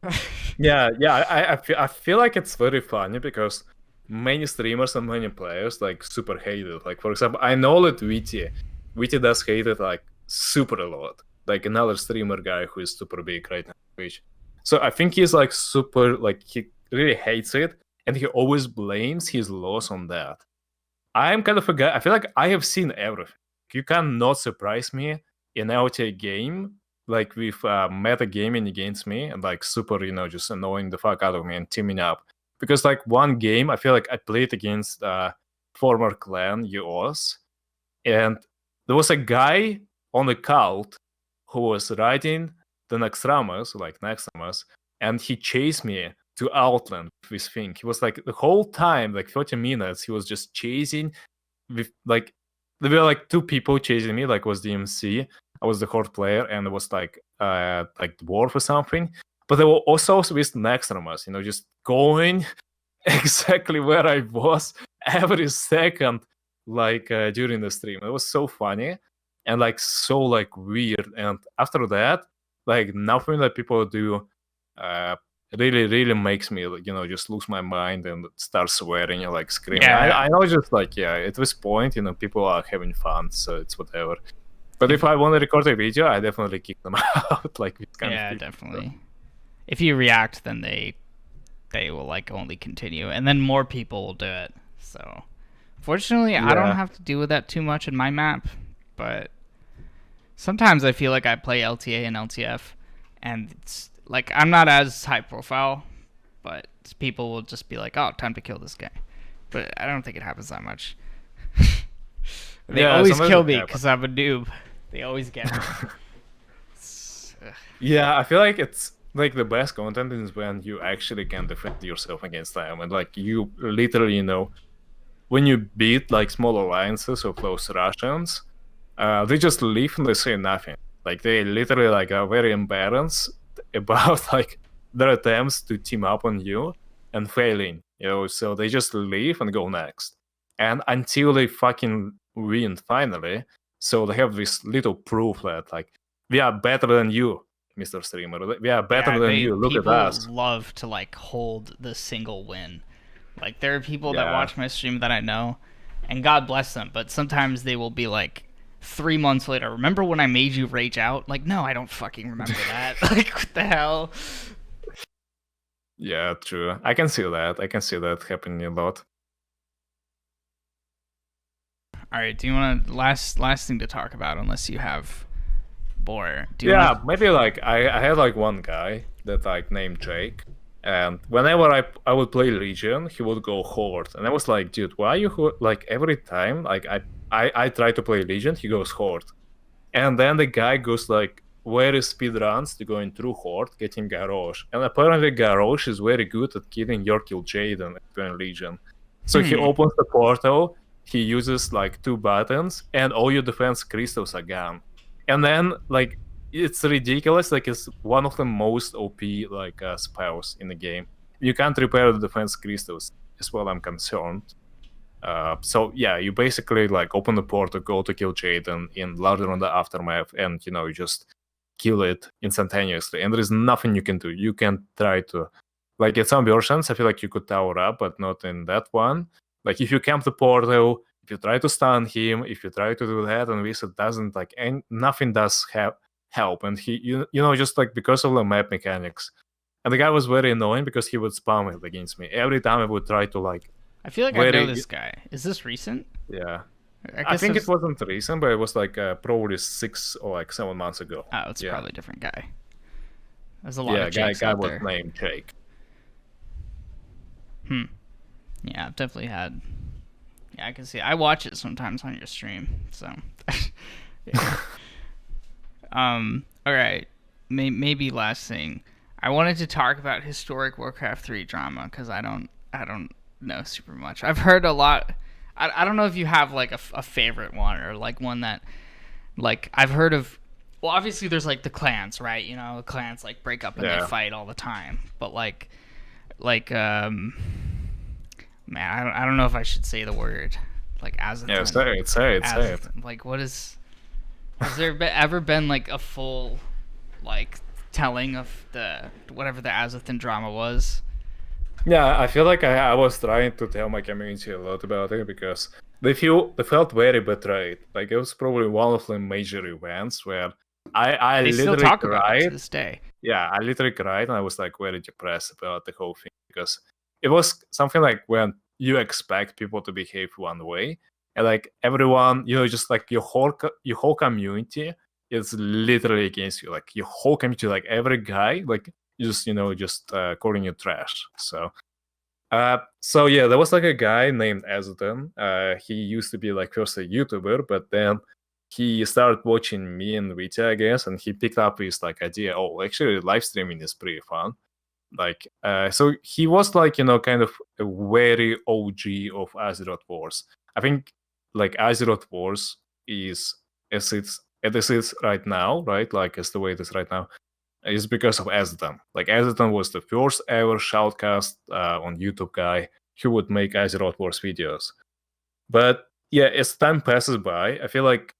I feel like it's very funny because many streamers and many players like super hate it. Like for example, I know that Witty does hate it like super a lot. Like another streamer guy who is super big right now on Twitch. So I think he's like super, like he really hates it and he always blames his loss on that. I am kind of a guy, I feel like I have seen everything. You cannot surprise me in LTA game, like with meta gaming against me and like super, just annoying the fuck out of me and teaming up. Because like one game, I feel like I played against former clan EOS, and there was a guy on the cult who was riding the Naxxramas, and he chased me to Outland with his thing. He was like the whole time, like 30 minutes, he was just chasing with like there were like two people chasing me, like was the MC, I was the horde player, and it was like dwarf or something. But they were also with Naxxramas, just going exactly where I was every second, like during the stream. It was so funny and like so like weird. And after that, like nothing that people do uh, really makes me, you know, just lose my mind and start swearing and like screaming. Yeah. I know, just like, yeah, at this point, you know, people are having fun, so it's whatever. But if I want to record a video, I definitely kick them out. Like, this kind of people. Definitely. If you react, then they will like only continue, and then more people will do it. So, fortunately, I don't have to deal with that too much in my map, but sometimes I feel like I play LTA and LTF, and it's like I'm not as high profile, but people will just be like, "Oh, time to kill this guy," but I don't think it happens that much. They always kill me because I'm a noob. They always get me. Yeah, I feel like it's like the best content is when you actually can defend yourself against them, and like you literally, you know, when you beat like small alliances of those Russians, they just leave and they say nothing. Like they literally like are very embarrassed about like their attempts to team up on you and failing, you know, so they just leave and go next. And until they fucking win finally, so they have this little proof that like we are better than you, Mr. Streamer. We are better than you. Look at us. People love to like hold the single win. Like there are people that watch my stream that I know, and God bless them, but sometimes they will be like 3 months later, remember when I made you rage out? Like, no, I don't fucking remember that. Like, what the hell? Yeah, true. I can see that. I can see that happening a lot. All right, do you want to last thing to talk about? Unless you have more. Maybe like I had like one guy that like named Jake, and whenever I would play Legion, he would go Horde, and I was like, dude, why are you like every time like I try to play Legion, he goes Horde, and then the guy goes like very speed runs to going through Horde, getting Garrosh, and apparently Garrosh is very good at killing your kill Jaden in Legion. So he opens the portal, he uses like 2 buttons, and all your defense crystals are gone. And then like it's ridiculous, like it's one of the most OP like spells in the game. You can't repair the defense crystals, as well I'm concerned. So yeah, you basically like open the portal, go to kill Jaden in Louder on the Aftermath, and you know, you just kill it instantaneously, and there is nothing you can do. You can try to, like, at some versions I feel like you could tower up, but not in that one. Like if you camp the portal, if you try to stun him, if you try to do that, and Wizard doesn't like, and nothing does help, and he you know, just like because of the map mechanics. And the guy was very annoying because he would spam it against me every time I would try to like. I feel like I know this guy. Is this recent? Yeah. I think it wasn't recent, but it was like probably 6 or like 7 months ago. Oh, it's probably a different guy. There's a lot of Jakes guy out was there. named Jake. Yeah, I've definitely had. Yeah, I can see. I watch it sometimes on your stream, so. Yeah. All right. Maybe last thing. I wanted to talk about historic Warcraft 3 drama because I don't know super much. I've heard a lot. I don't know if you have like a favorite one or like one that like I've heard of. Well, obviously there's like the clans, right? You know, the clans like break up and they fight all the time. But like man, I don't know if I should say the word like Azothan. Yeah, say it. Like, what is? Has there ever been like a full like telling of the whatever the Azothan drama was? Yeah, I feel like I was trying to tell my community a lot about it because they felt very betrayed. Like it was probably one of the major events where I they literally still talk cried. about it to this day. Yeah, I literally cried and I was like very depressed about the whole thing because it was something like when you expect people to behave one way, and like everyone, you know, just like your whole community is literally against you. Like your whole community, like every guy, like just, you know, just calling you trash. So yeah, there was like a guy named Azothan. He used to be like first a YouTuber, but then he started watching me and Vita, I guess, and he picked up his like idea. Oh, actually, live streaming is pretty fun. Like, so he was like, you know, kind of a very OG of Azeroth Wars. I think like Azeroth Wars is as it is right now, right? Like as the way it is right now. is because of Azothan. Like Azothan was the first ever shoutcast on YouTube guy who would make Azeroth Wars videos. But yeah, as time passes by, I feel like,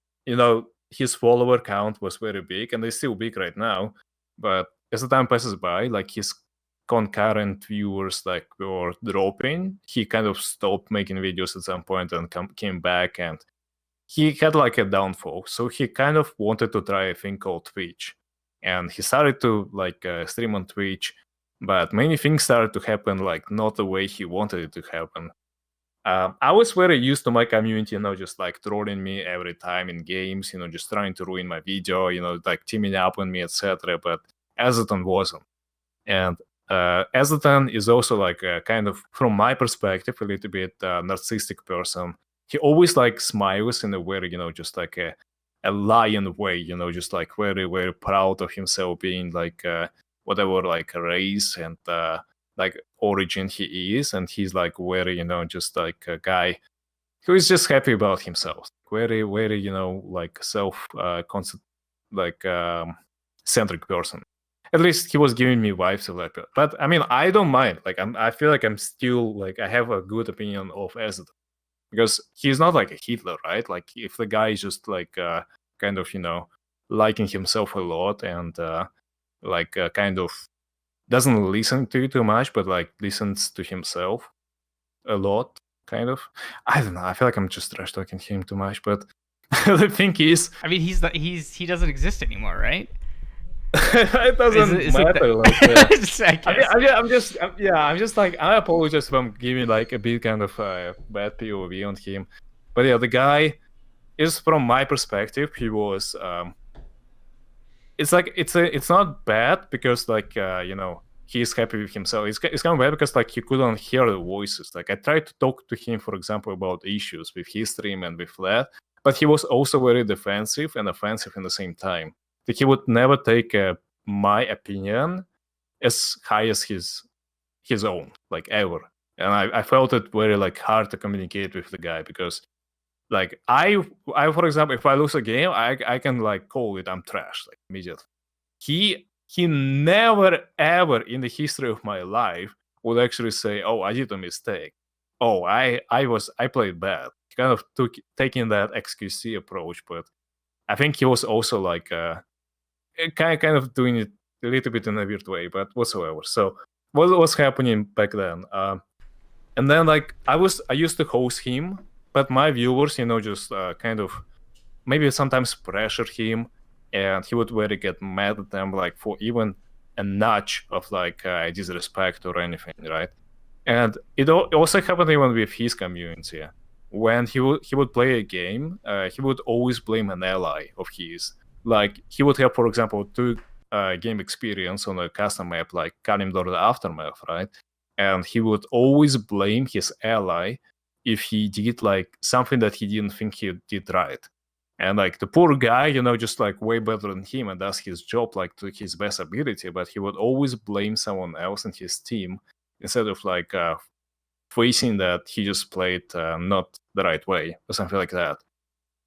his follower count was very big, and it's still big right now. But as the time passes by, like his concurrent viewers like were dropping. He kind of stopped making videos at some point and came back, and he had like a downfall. So he kind of wanted to try a thing called Twitch, and he started to like stream on Twitch. But many things started to happen like not the way he wanted it to happen. I was very used to my community, just like trolling me every time in games, just trying to ruin my video, like teaming up on me, etc. But Azothan wasn't. And Azothan is also like a kind of, from my perspective, a little bit narcissistic person. He always like smiles in a very, just like a lion way, just like very, very proud of himself being like whatever like race and like origin he is, and he's like very, just like a guy who is just happy about himself, very, very, like self like centric person. At least he was giving me vibes of that. But I mean, I don't mind. Like I feel like I'm still like I have a good opinion of Azothan, because he's not like a Hitler, right? Like if the guy is just like kind of liking himself a lot and like kind of doesn't listen to you too much, but like listens to himself a lot, kind of. I don't know. I feel like I'm just trash talking him too much, but the thing is, I mean, he doesn't exist anymore, right? It doesn't matter. I'm just like, I apologize if I'm giving like a bit kind of bad POV on him, but yeah, the guy is, from my perspective, he was. It's like it's not bad because like he's happy with himself. It's kind of bad because like he couldn't hear the voices. Like I tried to talk to him, for example, about issues with his stream and with that, but he was also very defensive and offensive in the same time. Like he would never take my opinion as high as his own, like ever. And I felt it very like hard to communicate with the guy because like I for example, if I lose a game, I can like call it I'm trash like immediately. He never ever in the history of my life would actually say, "Oh, I did a mistake. Oh, I played bad." He kind of taking that XQC approach, but I think he was also like kind of doing it a little bit in a weird way, but whatsoever. So what was happening back then? And then like I used to host him, but my viewers, just kind of maybe sometimes pressure him, and he would really get mad at them like for even a notch of like disrespect or anything, right? And it also happened even with his community. When he would play a game, he would always blame an ally of his. Like he would have, for example, two game experience on a custom map like Kalimdor the Aftermath, right? And he would always blame his ally if he did like something that he didn't think he did right. And like the poor guy, just like way better than him and does his job like to his best ability, but he would always blame someone else in his team instead of like facing that he just played not the right way or something like that.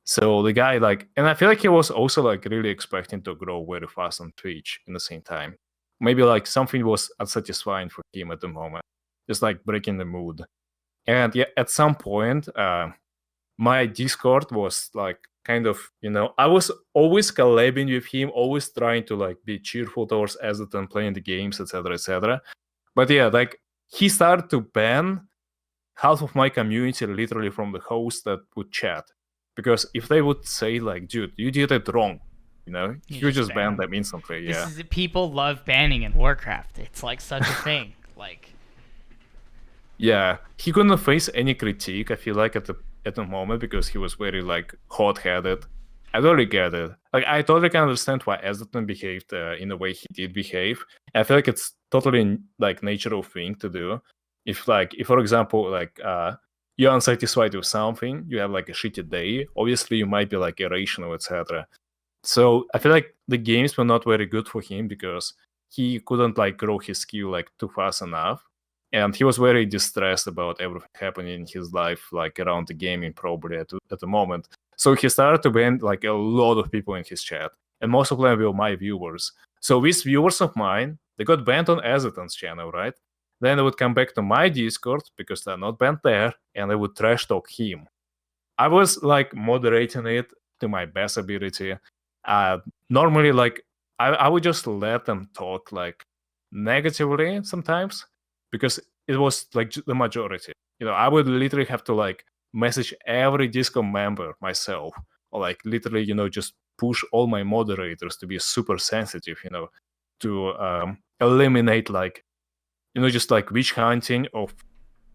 So the guy like, and I feel like he was also like really expecting to grow very fast on Twitch in the same time. Maybe like something was unsatisfying for him at the moment, just like breaking the mood. And yeah, at some point, my Discord was like kind of, I was always collabing with him, always trying to like be cheerful towards Azothan, playing the games, etc., etc. But yeah, like he started to ban half of my community literally from the host that would chat, because if they would say like, "Dude, you did it wrong," you just ban them instantly. Yeah, People love banning in Warcraft. It's like such a thing. Like. Yeah, he couldn't face any critique, I feel like, at the moment, because he was very like hot-headed. I totally get it. Like I totally can understand why Azothan behaved in the way he did behave. I feel like it's totally like natural thing to do. If for example, like you're unsatisfied with something, you have like a shitty day, obviously you might be like irrational, etc. So I feel like the games were not very good for him because he couldn't like grow his skill like too fast enough. And he was very distressed about everything happening in his life, like around the gaming probably at the moment. So he started to ban like a lot of people in his chat, and most of them were my viewers. So these viewers of mine, they got banned on Azothan's channel, right? Then they would come back to my Discord because they're not banned there, and they would trash talk him. I was like moderating it to my best ability. Normally, like I would just let them talk like negatively sometimes because it was like the majority. I would literally have to like message every Discord member myself, or like literally, just push all my moderators to be super sensitive, to eliminate like, just like witch hunting of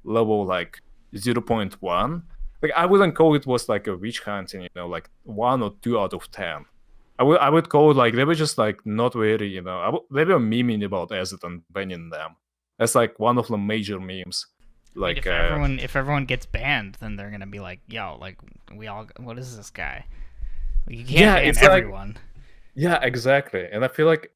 level like 0.1. Like I wouldn't call it was like a witch hunting, like 1 or 2 out of 10. I would call it like they were just like not very, they were memeing about Azothan banning them. That's like one of the major memes. Like if everyone gets banned, then they're gonna be like, yo, like what is this guy? Like, you can't ban everyone. Like, yeah, exactly. And I feel like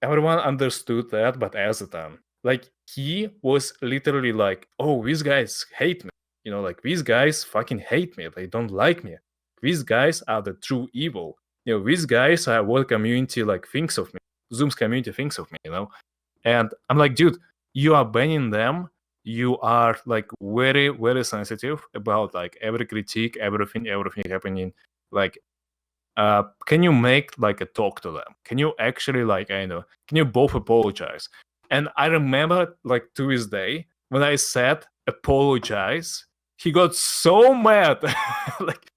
everyone understood that, but Azothan, like he was literally like, oh, these guys hate me. Like these guys fucking hate me. They don't like me. These guys are the true evil. These guys are what community like thinks of me. Zoom's community thinks of me, And I'm like, dude, you are banning them. You are like very, very sensitive about like every critique, everything happening. Like, can you make like a talk to them? Can you actually like, can you both apologize? And I remember like to this day when I said apologize, he got so mad. Like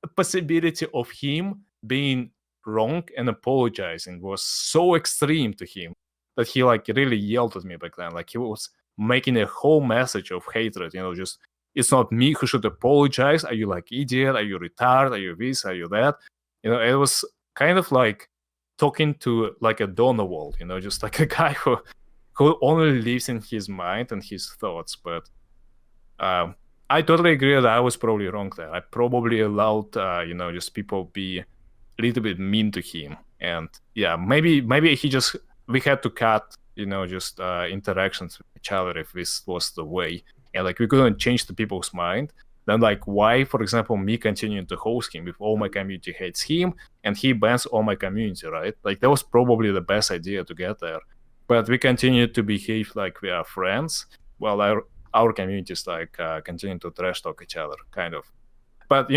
the possibility of him being wrong and apologizing was so extreme to him that he like really yelled at me back then. Like he was making a whole message of hatred, just it's not me who should apologize. Are you like idiot? Are you retarded? Are you this? Are you that? It was kind of like talking to like a Donald, just like a guy who only lives in his mind and his thoughts. But I totally agree that I was probably wrong there. I probably allowed, just people be a little bit mean to him. And yeah, maybe we had to cut, just interactions with each other if this was the way. And like we couldn't change the people's mind. Then like why, for example, me continuing to host him if all my community hates him and he bans all my community, right? Like that was probably the best idea to get there. But we continued to behave like we are friends, while our communities like continue to trash talk each other, kind of. But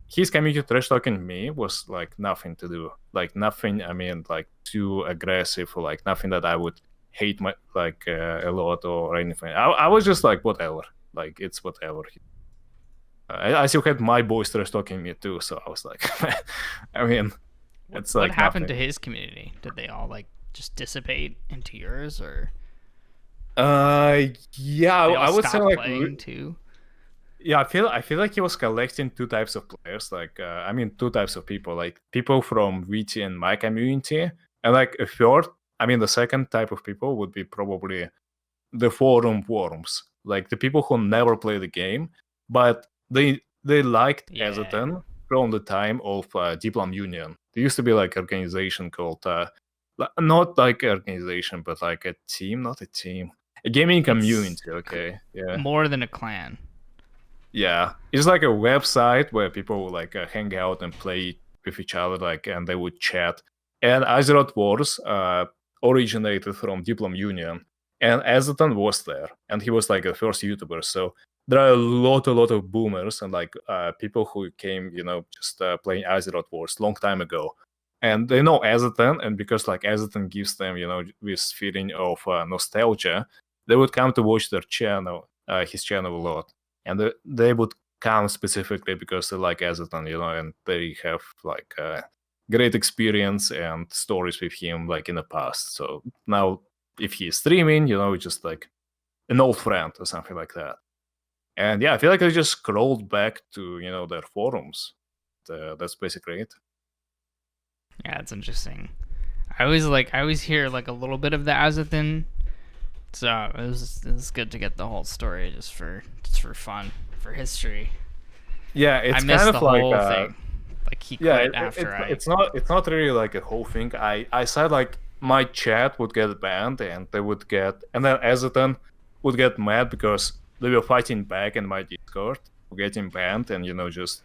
his community trash talking me was like nothing to do, like nothing. I mean, like too aggressive or like nothing that I would hate my like a lot or anything. I was just like whatever, like it's whatever. I still had my boys trash talking me too, so I was like, I mean, it's like what happened nothing. To his community? Did they all like just dissipate into yours, or? Yeah, I would say like too. Yeah, I feel like he was collecting two types of players. Like, two types of people. Like people from VT and my community, and like a third. The second type of people would be probably the forum worms, like the people who never play the game, but they liked Azothan from the time of Diplom Union. There used to be like organization called not like organization, but like a team, not a team, a gaming community. Okay, yeah, more than a clan. Yeah, it's like a website where people will like hang out and play with each other, like, and they would chat. And Azeroth Wars originated from Diplom Union, and Azothan was there, and he was like the first YouTuber. So there are a lot of boomers and like people who came, just playing Azeroth Wars long time ago, and they know Azothan, and because like Azothan gives them, this feeling of nostalgia, they would come to watch their channel, his channel a lot. And they would come specifically because they like Azothan, and they have like great experience and stories with him like in the past. So now if he's streaming, it's just like an old friend or something like that. And yeah, I feel like I just scrolled back to, their forums. That's basically it. Yeah, it's interesting. I always hear like a little bit of the Azothan. So it was good to get the whole story just for fun, for history. Yeah, it's I missed kind of the like whole thing. Like he quit after it's not really like a whole thing. I said like my chat would get banned and they would get, and then Azothan would get mad because they were fighting back in my Discord, getting banned, and just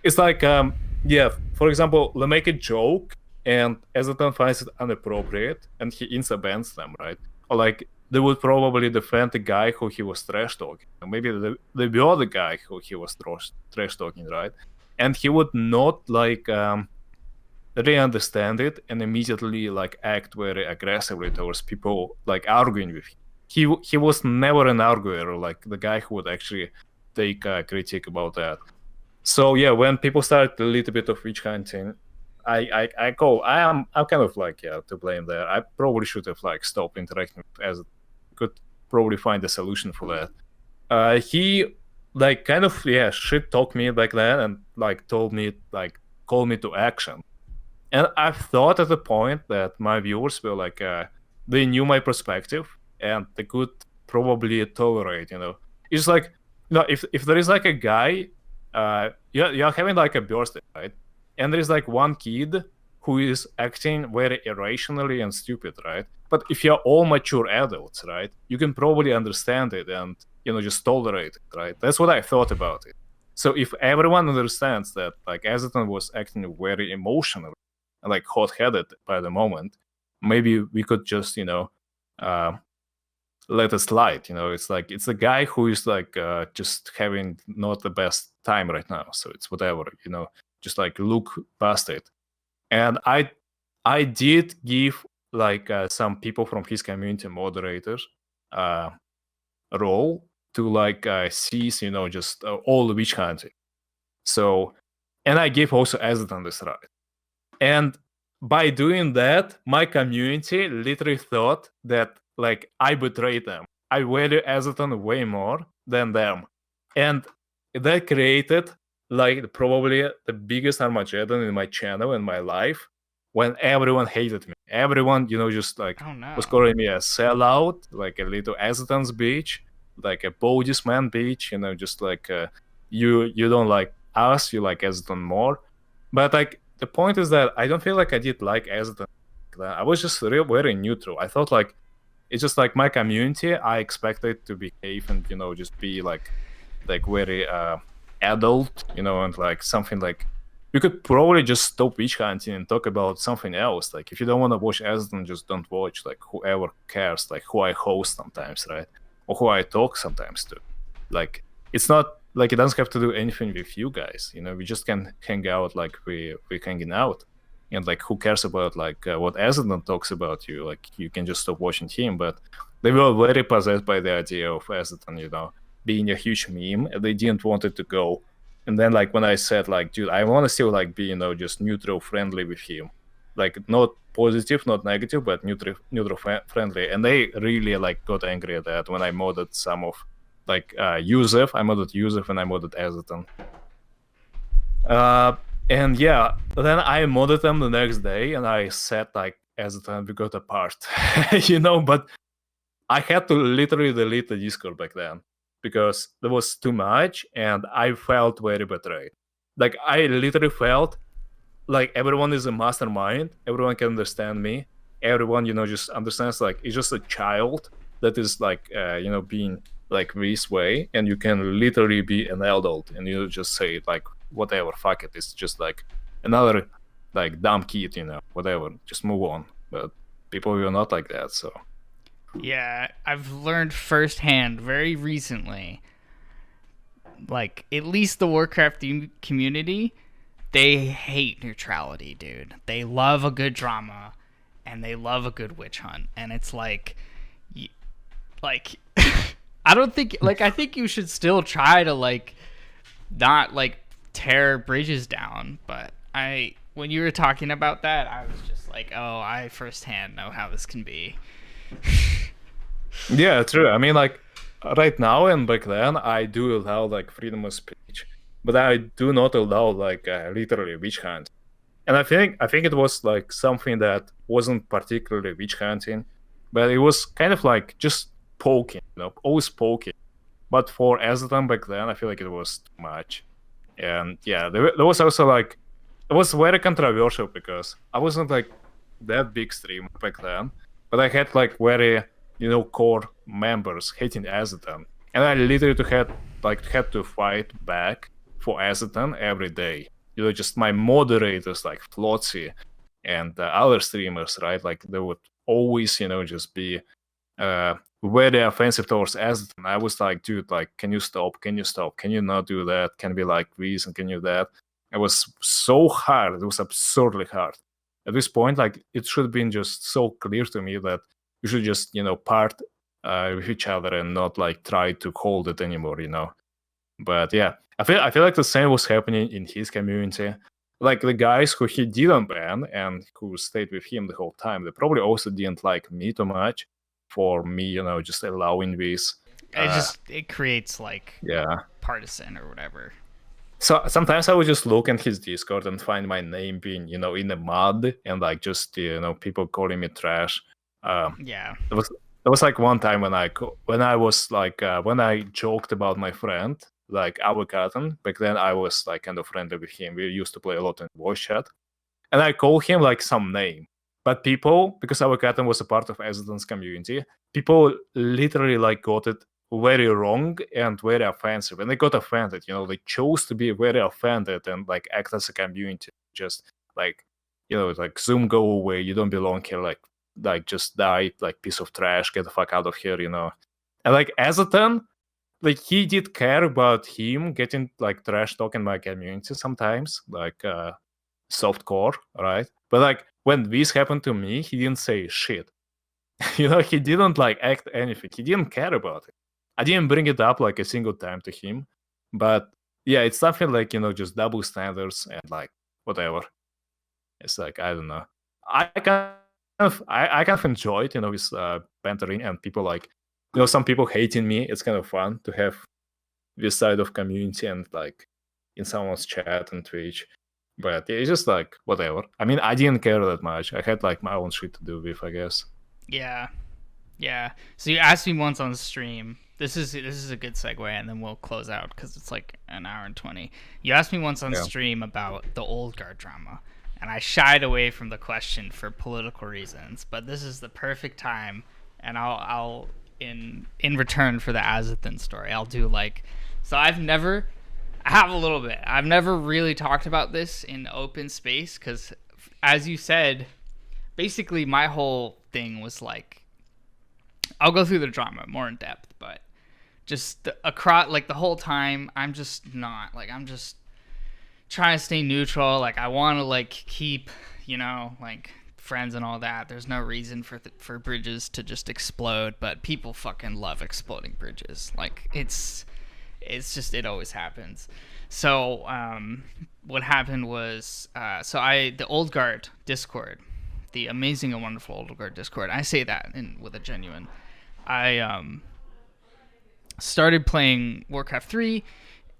it's like for example, they make a joke and Azothan finds it inappropriate, and he insta-bans them, right? Or like they would probably defend the guy who he was trash talking, or maybe the other guy who he was trash talking, right? And he would not like really understand it and immediately like act very aggressively towards people like arguing with him. He was never an arguer, like the guy who would actually take critique about that. So yeah, when people started a little bit of witch hunting, I'm kind of like to blame there. I probably should have like stopped interacting with as could probably find a solution for that. He like kind of shit talked me back then and like told me like call me to action. And I thought at the point that my viewers were like they knew my perspective and they could probably tolerate, It's like if there is like a guy you're having like a birthday, right? And there is like one kid who is acting very irrationally and stupid, right? But if you're all mature adults, right, you can probably understand it and just tolerate it, right? That's what I thought about it. So if everyone understands that like Azothan was acting very emotional and like hot-headed by the moment, maybe we could just let it slide. It's like it's a guy who is like just having not the best time right now, so it's whatever, just like look past it. And I did give like some people from his community moderators role to like cease just all the witch hunting. So, and I gave also Azothan this right. And by doing that, my community literally thought that like I betrayed them. I value Azothan way more than them. And that created like probably the biggest Armageddon in my channel in my life when everyone hated me. Everyone, just like was calling me a sellout, like a little Azothan's bitch, like a Bodhi's man bitch, just like you don't like us, you like Azothan more. But like the point is that I don't feel like I did like Azothan. I was just very neutral. I thought like it's just like my community. I expected to behave and just be like very adult, and like something like we could probably just stop witch hunting and talk about something else. Like if you don't want to watch Azothan, just don't watch. Like whoever cares, like who I host sometimes, right, or who I talk sometimes to. Like it's not like it doesn't have to do anything with you guys. We just can hang out like we're hanging out. And like who cares about like what Azothan talks about you? Like you can just stop watching him. But they were very possessed by the idea of Azothan, being a huge meme, and they didn't want it to go. And then like when I said like, dude, I want to still like be just neutral friendly with him, like not positive, not negative, but neutral friendly. And they really like got angry at that when I modded some of like Zoomsf. I modded Zoomsf and I modded Azothan. And yeah, then I modded them the next day and I said like Azothan, we got apart, but I had to literally delete the Discord back then because there was too much and I felt very betrayed. Like I literally felt like everyone is a mastermind, everyone can understand me, everyone, just understands like it's just a child that is like, being like this way, and you can literally be an adult and you just say like, whatever, fuck it, it's just like another like dumb kid, whatever, just move on. But people were not like that. So yeah, I've learned firsthand very recently, like at least the Warcraft community, they hate neutrality, dude. They love a good drama and they love a good witch hunt. And it's like I don't think, like, I think you should still try to like not like tear bridges down, but when you were talking about that, I was just like, oh, I firsthand know how this can be. Yeah, true. I mean, like right now and back then, I do allow like freedom of speech, but I do not allow like literally witch hunt. And I think it was like something that wasn't particularly witch hunting, but it was kind of like just poking, always poking. But for Azothan back then, I feel like it was too much. And yeah, there was also like, it was very controversial because I wasn't like that big streamer back then, but I had like very, core members hating Azothan. And I literally had to fight back for Azothan every day. Just my moderators like Flotsy and other streamers, right? Like they would always, just be very offensive towards Azothan. I was like, dude, like, can you stop? Can you stop? Can you not do that? Can be like this and can you that? It was so hard. It was absurdly hard. At this point, like, it should have been just so clear to me that we should just, part with each other and not like try to hold it anymore, But yeah, I feel like the same was happening in his community. Like the guys who he didn't ban and who stayed with him the whole time, they probably also didn't like me too much for me, just allowing this. It creates like partisan or whatever. So sometimes I would just look at his Discord and find my name being, in the mud and like just people calling me trash. Yeah. There was like one time when I was like when I joked about my friend like Avocatan. Back then I was like kind of friendly with him. We used to play a lot in voice chat, and I called him like some name. But people, because Avocatan was a part of Azothan's community, people literally like got it very wrong and very offensive, and they got offended. They chose to be very offended and like act as a community, just like like Zoom, go away, you don't belong here, like just die, like piece of trash, get the fuck out of here, And like Azothan, like he did care about him getting like trash talking my community sometimes, like softcore, right? But like when this happened to me, he didn't say shit. He didn't like act anything. He didn't care about it. I didn't bring it up like a single time to him. But yeah, it's something like, just double standards and like whatever. It's like, I don't know. I kind of enjoy it, with bantering and people like, some people hating me. It's kind of fun to have this side of community and like in someone's chat and Twitch. But yeah, it's just like whatever. I mean, I didn't care that much. I had like my own shit to do with, I guess. Yeah. So you asked me once on stream. This is a good segue, and then we'll close out because it's like an hour and 20. You asked me once on stream about the old guard drama, and I shied away from the question for political reasons. But this is the perfect time, and I'll in return for the Azothan story, I'll do like. So I have a little bit. I've never really talked about this in open space because, as you said, basically my whole thing was like, I'll go through the drama more in depth, but just across like the whole time, I'm just trying to stay neutral. Like I want to like keep, like friends and all that. There's no reason for bridges to just explode, but people fucking love exploding bridges. Like it's just, it always happens. So what happened was the Old Guard Discord, the amazing and wonderful Old Guard Discord, I say that with a genuine, I started playing Warcraft 3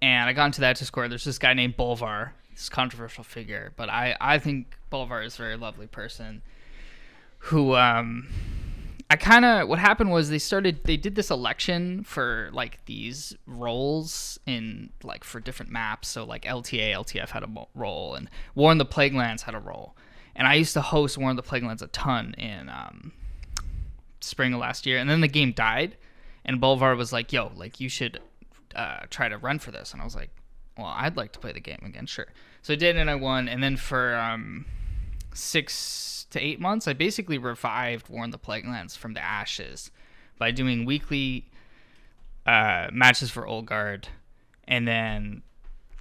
and I got into that Discord. There's this guy named Bolvar, this controversial figure, but I think Bolvar is a very lovely person who what happened was they did this election for like these roles in like for different maps. So like LTA, LTF had a role, and War in the Plaguelands had a role. And I used to host War in the Plaguelands a ton in spring of last year. And then the game died, and Bolvar was like, yo, like you should try to run for this. And I was like, well, I'd like to play the game again, sure. So I did, and I won. And then for 6 to 8 months, I basically revived War in the Plaguelands from the ashes by doing weekly matches for Old Guard. And then,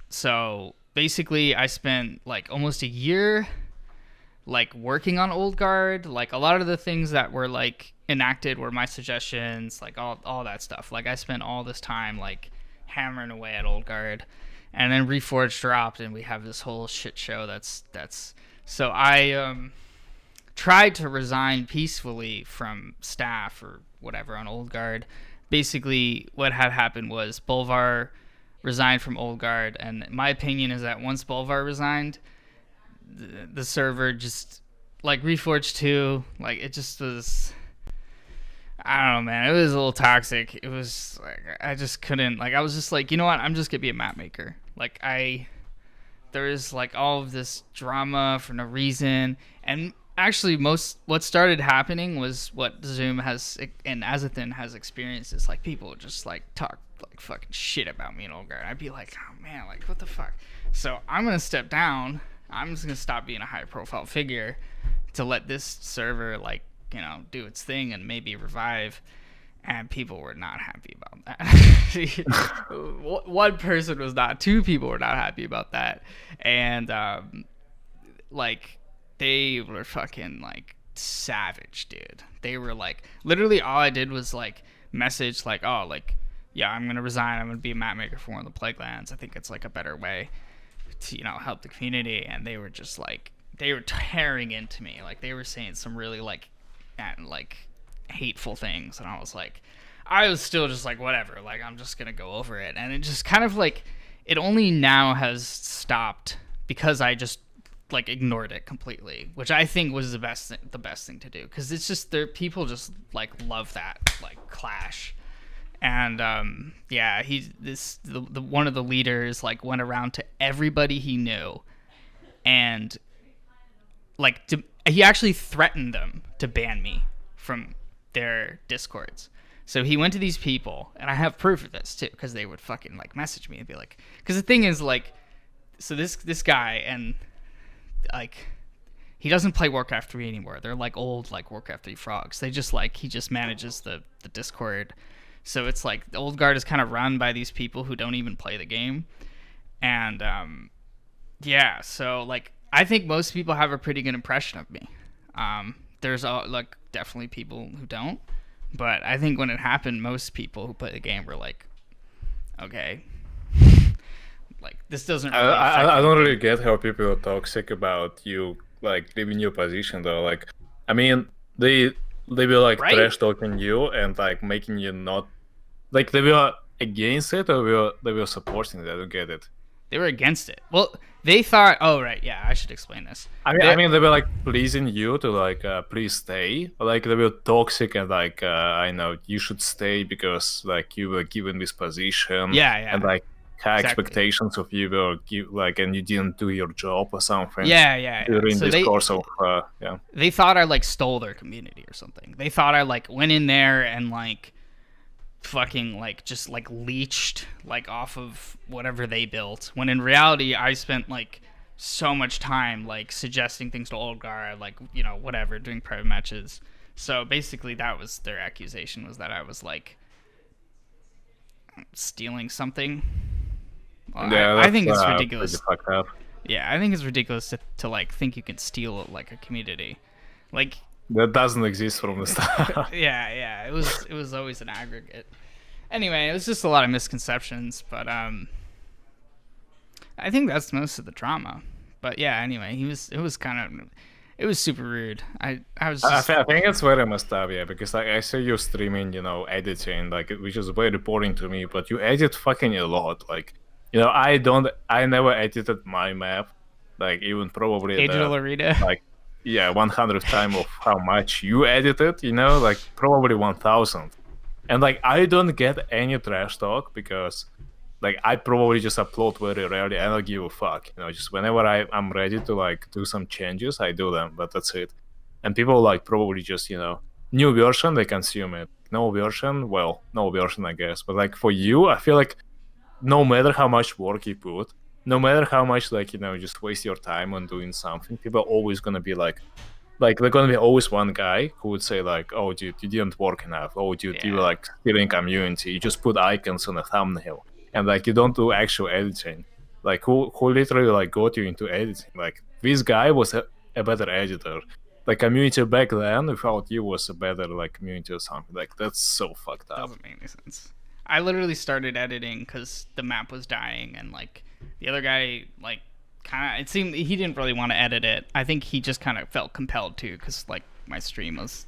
so basically I spent like almost a year like working on Old Guard. Like a lot of the things that were like enacted were my suggestions, like all that stuff. Like I spent all this time like hammering away at Old Guard, and then Reforged dropped, and we have this whole shit show. That's so I tried to resign peacefully from staff or whatever on Old Guard. Basically, what had happened was Bolvar resigned from Old Guard, and my opinion is that once Bolvar resigned, the server just like Reforged 2, like it just was, I don't know, man, it was a little toxic. It was like I just couldn't, like I was just like, you know what, I'm just gonna be a map maker. Like there's like all of this drama for no reason. And actually what started happening was what Zoom has and Azothan has experienced is like people just like talk like fucking shit about me in Old Guard. I'd be like, oh man, like what the fuck. So I'm gonna step down I'm just gonna stop being a high profile figure to let this server like, you know, do its thing and maybe revive. And people were not happy about that. One person was not. Two people were not happy about that. And like they were fucking like savage, dude. They were like, literally all I did was like message like, oh, like, yeah, I'm gonna resign. I'm gonna be a map maker for one of the Plague Lands. I think it's like a better way to, you know, help the community. And they were just like, they were tearing into me. Like they were saying some really like hateful things, and I was still just like, whatever, like I'm just gonna go over it. And it just kind of like, it only now has stopped because I just like ignored it completely, which I think was the best thing to do, because it's just people just like love that like clash. And yeah, the one of the leaders like went around to everybody he knew, and like he actually threatened them to ban me from their discords. So he went to these people, and I have proof of this too, because they would fucking like message me and be like, because the thing is like, so this guy, and like he doesn't play Warcraft 3 anymore. They're like old like Warcraft 3 frogs. They just like, he just manages the Discord. So it's like the old guard is kind of run by these people who don't even play the game. And yeah, so like I think most people have a pretty good impression of me. There's like definitely people who don't, but I think when it happened, most people who play the game were like, okay, like this doesn't really I don't really get how people are toxic about you like leaving your position though. Like, I mean, they will like trash talking you and like making you not like, they were against it, or they were supporting it. I don't get it. They were against it. Well, they thought, oh right, yeah, I should explain this. I mean, they were like pleasing you to like please stay. Like they were toxic and like I know you should stay because like you were given this position. Yeah. And like high expectations of you were like, and you didn't do your job or something. Yeah. During so this course of yeah. They thought I like stole their community or something. They thought I like went in there and like fucking like just like leeched like off of whatever they built, when in reality I spent like so much time like suggesting things to Olgar, like, you know, whatever, doing private matches. So basically that was their accusation, was that I was like stealing something. Well, yeah, I think it's ridiculous. Yeah, I think it's ridiculous to like think you can steal like a community. Like, that doesn't exist from the start. yeah. It was always an aggregate. Anyway, it was just a lot of misconceptions, but I think that's most of the drama. But yeah, anyway, it was super rude. I think it's very messed up, yeah, because like I see you streaming, you know, editing, like, which is very boring to me, but you edit fucking a lot. Like, you know, I never edited my map, like even probably Angel Arena. Like, yeah, 100 times of how much you edited, you know, like probably 1000. And like I don't get any trash talk because like I probably just upload very rarely. I don't give a fuck, you know, just whenever I'm ready to like do some changes, I do them, but that's it. And people like probably just, you know, new version, they consume it. No version, well, no version, I guess. But like for you, I feel like no matter how much work you put, no matter how much, like, you know, just waste your time on doing something, people are always going to be like there's going to be always one guy who would say like, oh, dude, you didn't work enough. Oh, dude, you were like stealing community. You just put icons on a thumbnail. And like, you don't do actual editing. Like, who literally like got you into editing? Like, this guy was a better editor. Like, community back then, without you, was a better like community or something. Like, that's so fucked up. Doesn't make any sense. I literally started editing because the map was dying, and like the other guy, like, kind of, it seemed he didn't really want to edit it. I think he just kind of felt compelled to, because like my stream was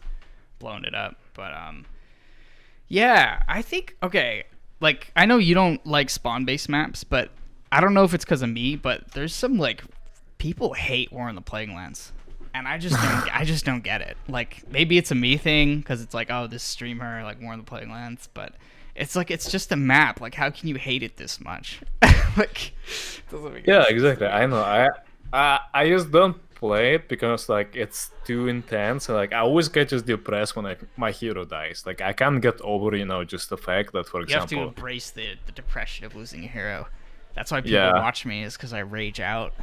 blowing it up. But yeah, I think, okay, like I know you don't like spawn-based maps, but I don't know if it's because of me, but there's some like people hate War in the Plague Lands, and I just don't get it. Like, maybe it's a me thing because it's like, oh, this streamer like War in the Plague Lands, but it's like, it's just a map. Like, how can you hate it this much? Like, yeah, exactly. I know. I just don't play it because like it's too intense, and like I always get just depressed when my hero dies. Like, I can't get over, you know, just the fact that, for example, you have to embrace the depression of losing a hero. That's why people watch me, is because I rage out.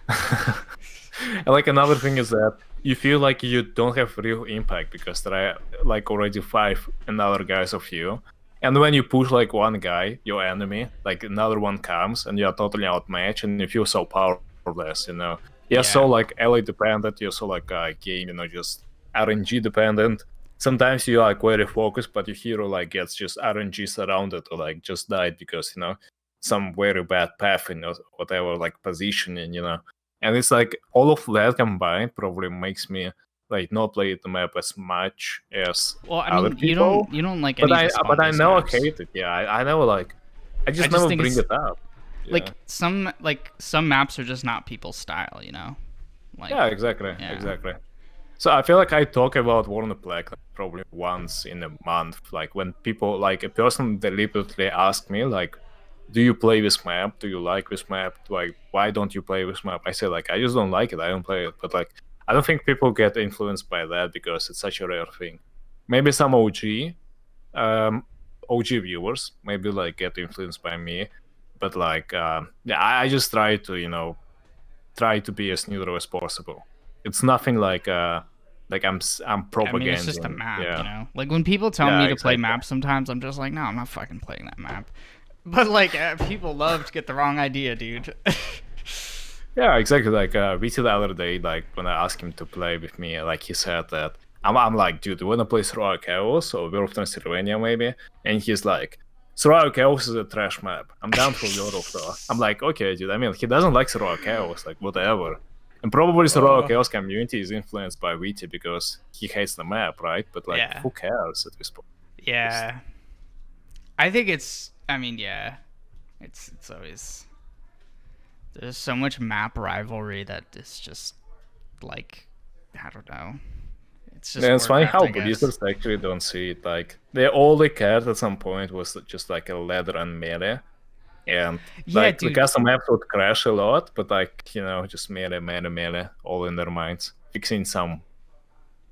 And like another thing is that you feel like you don't have real impact because there are like already five another guys of you. And when you push like one guy, your enemy, like another one comes and you're totally outmatched and you feel so powerless, you know. You're so Yeah. like ally dependent, you're so like game, you know, just RNG dependent. Sometimes you're like very focused, but your hero like gets just RNG surrounded or like just died because, you know, some very bad path in whatever like positioning, you know. And it's like all of that combined probably makes me like not play the map as much as Well, I other mean, you don't people. you don't like But any of I the but I spawn-based never maps. hate it. Yeah, I never like. I I just just never think bring it's it up. Yeah. some maps are just not people's style, you know. Yeah, Like, exactly, yeah, exactly. So I feel like I talk about Warner Black like, probably once in a month. Like when people like a person deliberately ask me like, "Do you play this map? Do you like this map? Like, why don't you play this map?" I say like, "I just don't like it. I don't play it." But like, I don't think people get influenced by that because it's such a rare thing. Maybe some um, OG viewers maybe like get influenced by me, but like, yeah, I just try to try to be as neutral as possible. It's nothing like I'm I mean, it's just a propaganding. map, you Yeah, know. Like when people tell yeah, me to play exactly. maps, sometimes I'm just like, no, I'm not fucking playing that map. But like, people love to get the wrong idea, dude. Yeah, exactly. Like we the other day, like when I asked him to play with me, like he said that I'm like, dude, you wanna play Throughout Chaos or World of Transylvania maybe? And he's like, Throughout Chaos is a trash map. I'm down for World of though. I'm like, okay, dude. I mean, he doesn't like Throughout Chaos, like whatever. And probably Throughout Oh, Chaos community is influenced by Viti because he hates the map, right? But like, yeah, who cares at this point? Just yeah. I think it's. I mean, yeah. It's always there's so much map rivalry that it's just like I don't know. It's just Yeah, it's funny Warcraft, how I guess. Blizzards actually don't see it. Like they all they cared at some point was just like a ladder and melee, and Yeah, like the dude. custom maps would crash a lot, but like just melee, melee, melee, all in their minds, fixing some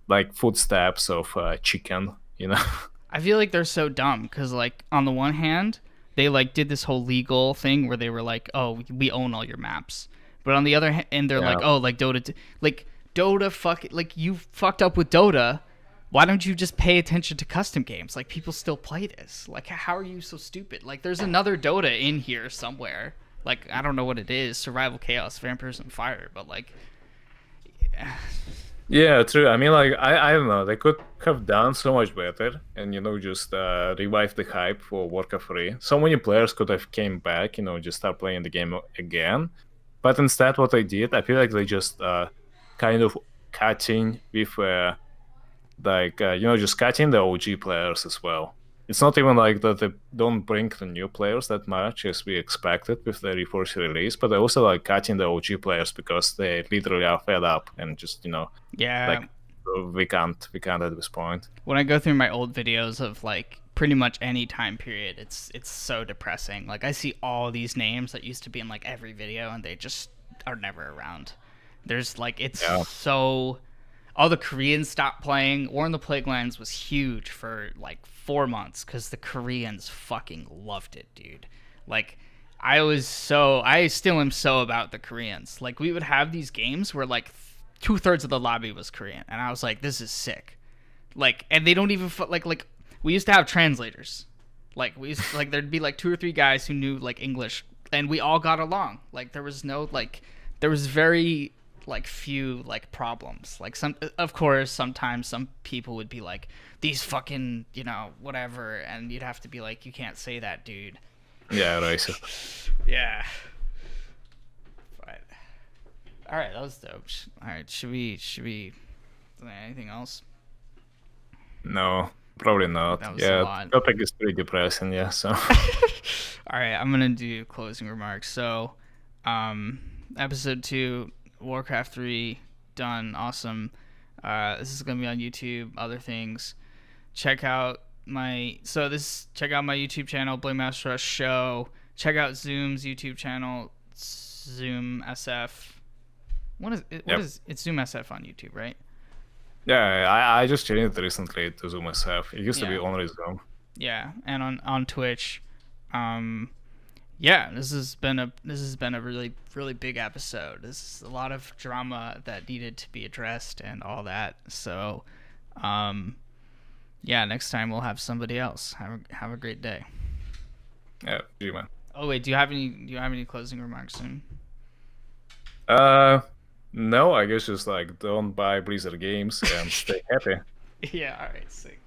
like footsteps of chicken, you know. I feel like they're so dumb because, like, on the one hand, they like did this whole legal thing where they were like, "Oh, we own all your maps," but on the other hand, and they're like, Yeah, "Oh, like like Dota, like you fucked up with Dota. Why don't you just pay attention to custom games? Like people still play this. Like how are you so stupid? Like there's another Dota in here somewhere. Like I don't know what it is, Survival Chaos, Vampires and Fire, but like, yeah, true. I mean, like I don't know, they could have done so much better, and just revive the hype for Warcraft 3. So many players could have came back, just start playing the game again. But instead, what they did, I feel like they just kind of cutting with just cutting the OG players as well. It's not even like that they don't bring the new players that much as we expected with the Reforged release, but they also like cutting the OG players because they literally are fed up and just yeah. like we can't at this point. When I go through my old videos of like pretty much any time period, it's so depressing. Like I see all these names that used to be in like every video and they just are never around. There's like it's Yeah. so all the Koreans stopped playing. War in the Plaguelands was huge for like 4 months because the Koreans fucking loved it, dude. Like I still am so about the Koreans. Like we would have these games where like 2/3 of the lobby was Korean, and I was like, this is sick. Like, and they don't even like we used to have translators. Like we used like there'd be like two or three guys who knew like English, and we all got along. Like there was no like there was very like few like problems. Like some of course sometimes some people would be like these fucking whatever, and you'd have to be like you can't say that, dude. Yeah, right. So, Yeah. But all right, that was dope. All right, should we anything else? no, probably not. That was a Yeah, lot. topic is pretty depressing. Yeah, so All right, I'm gonna do closing remarks. So, um, episode 2, Warcraft 3, done, awesome. This is gonna be on YouTube. Other things, check out check out my YouTube channel, BladeMasterRUSH Show. Check out Zoom's YouTube channel, Zoomsf. What is it? What yep. is it's Zoomsf on YouTube, right? Yeah, I just changed it recently to Zoomsf. It used to be Yeah, only Zoom. yeah, and on Twitch. Um, Yeah, this has been a really big episode. This is a lot of drama that needed to be addressed and all that. So, um, yeah, next time we'll have somebody else. Have a great day. Yeah, you man. Oh wait, do you have any closing remarks soon? Uh, no, I guess just like don't buy Blizzard games and stay happy. Yeah, all right, sick.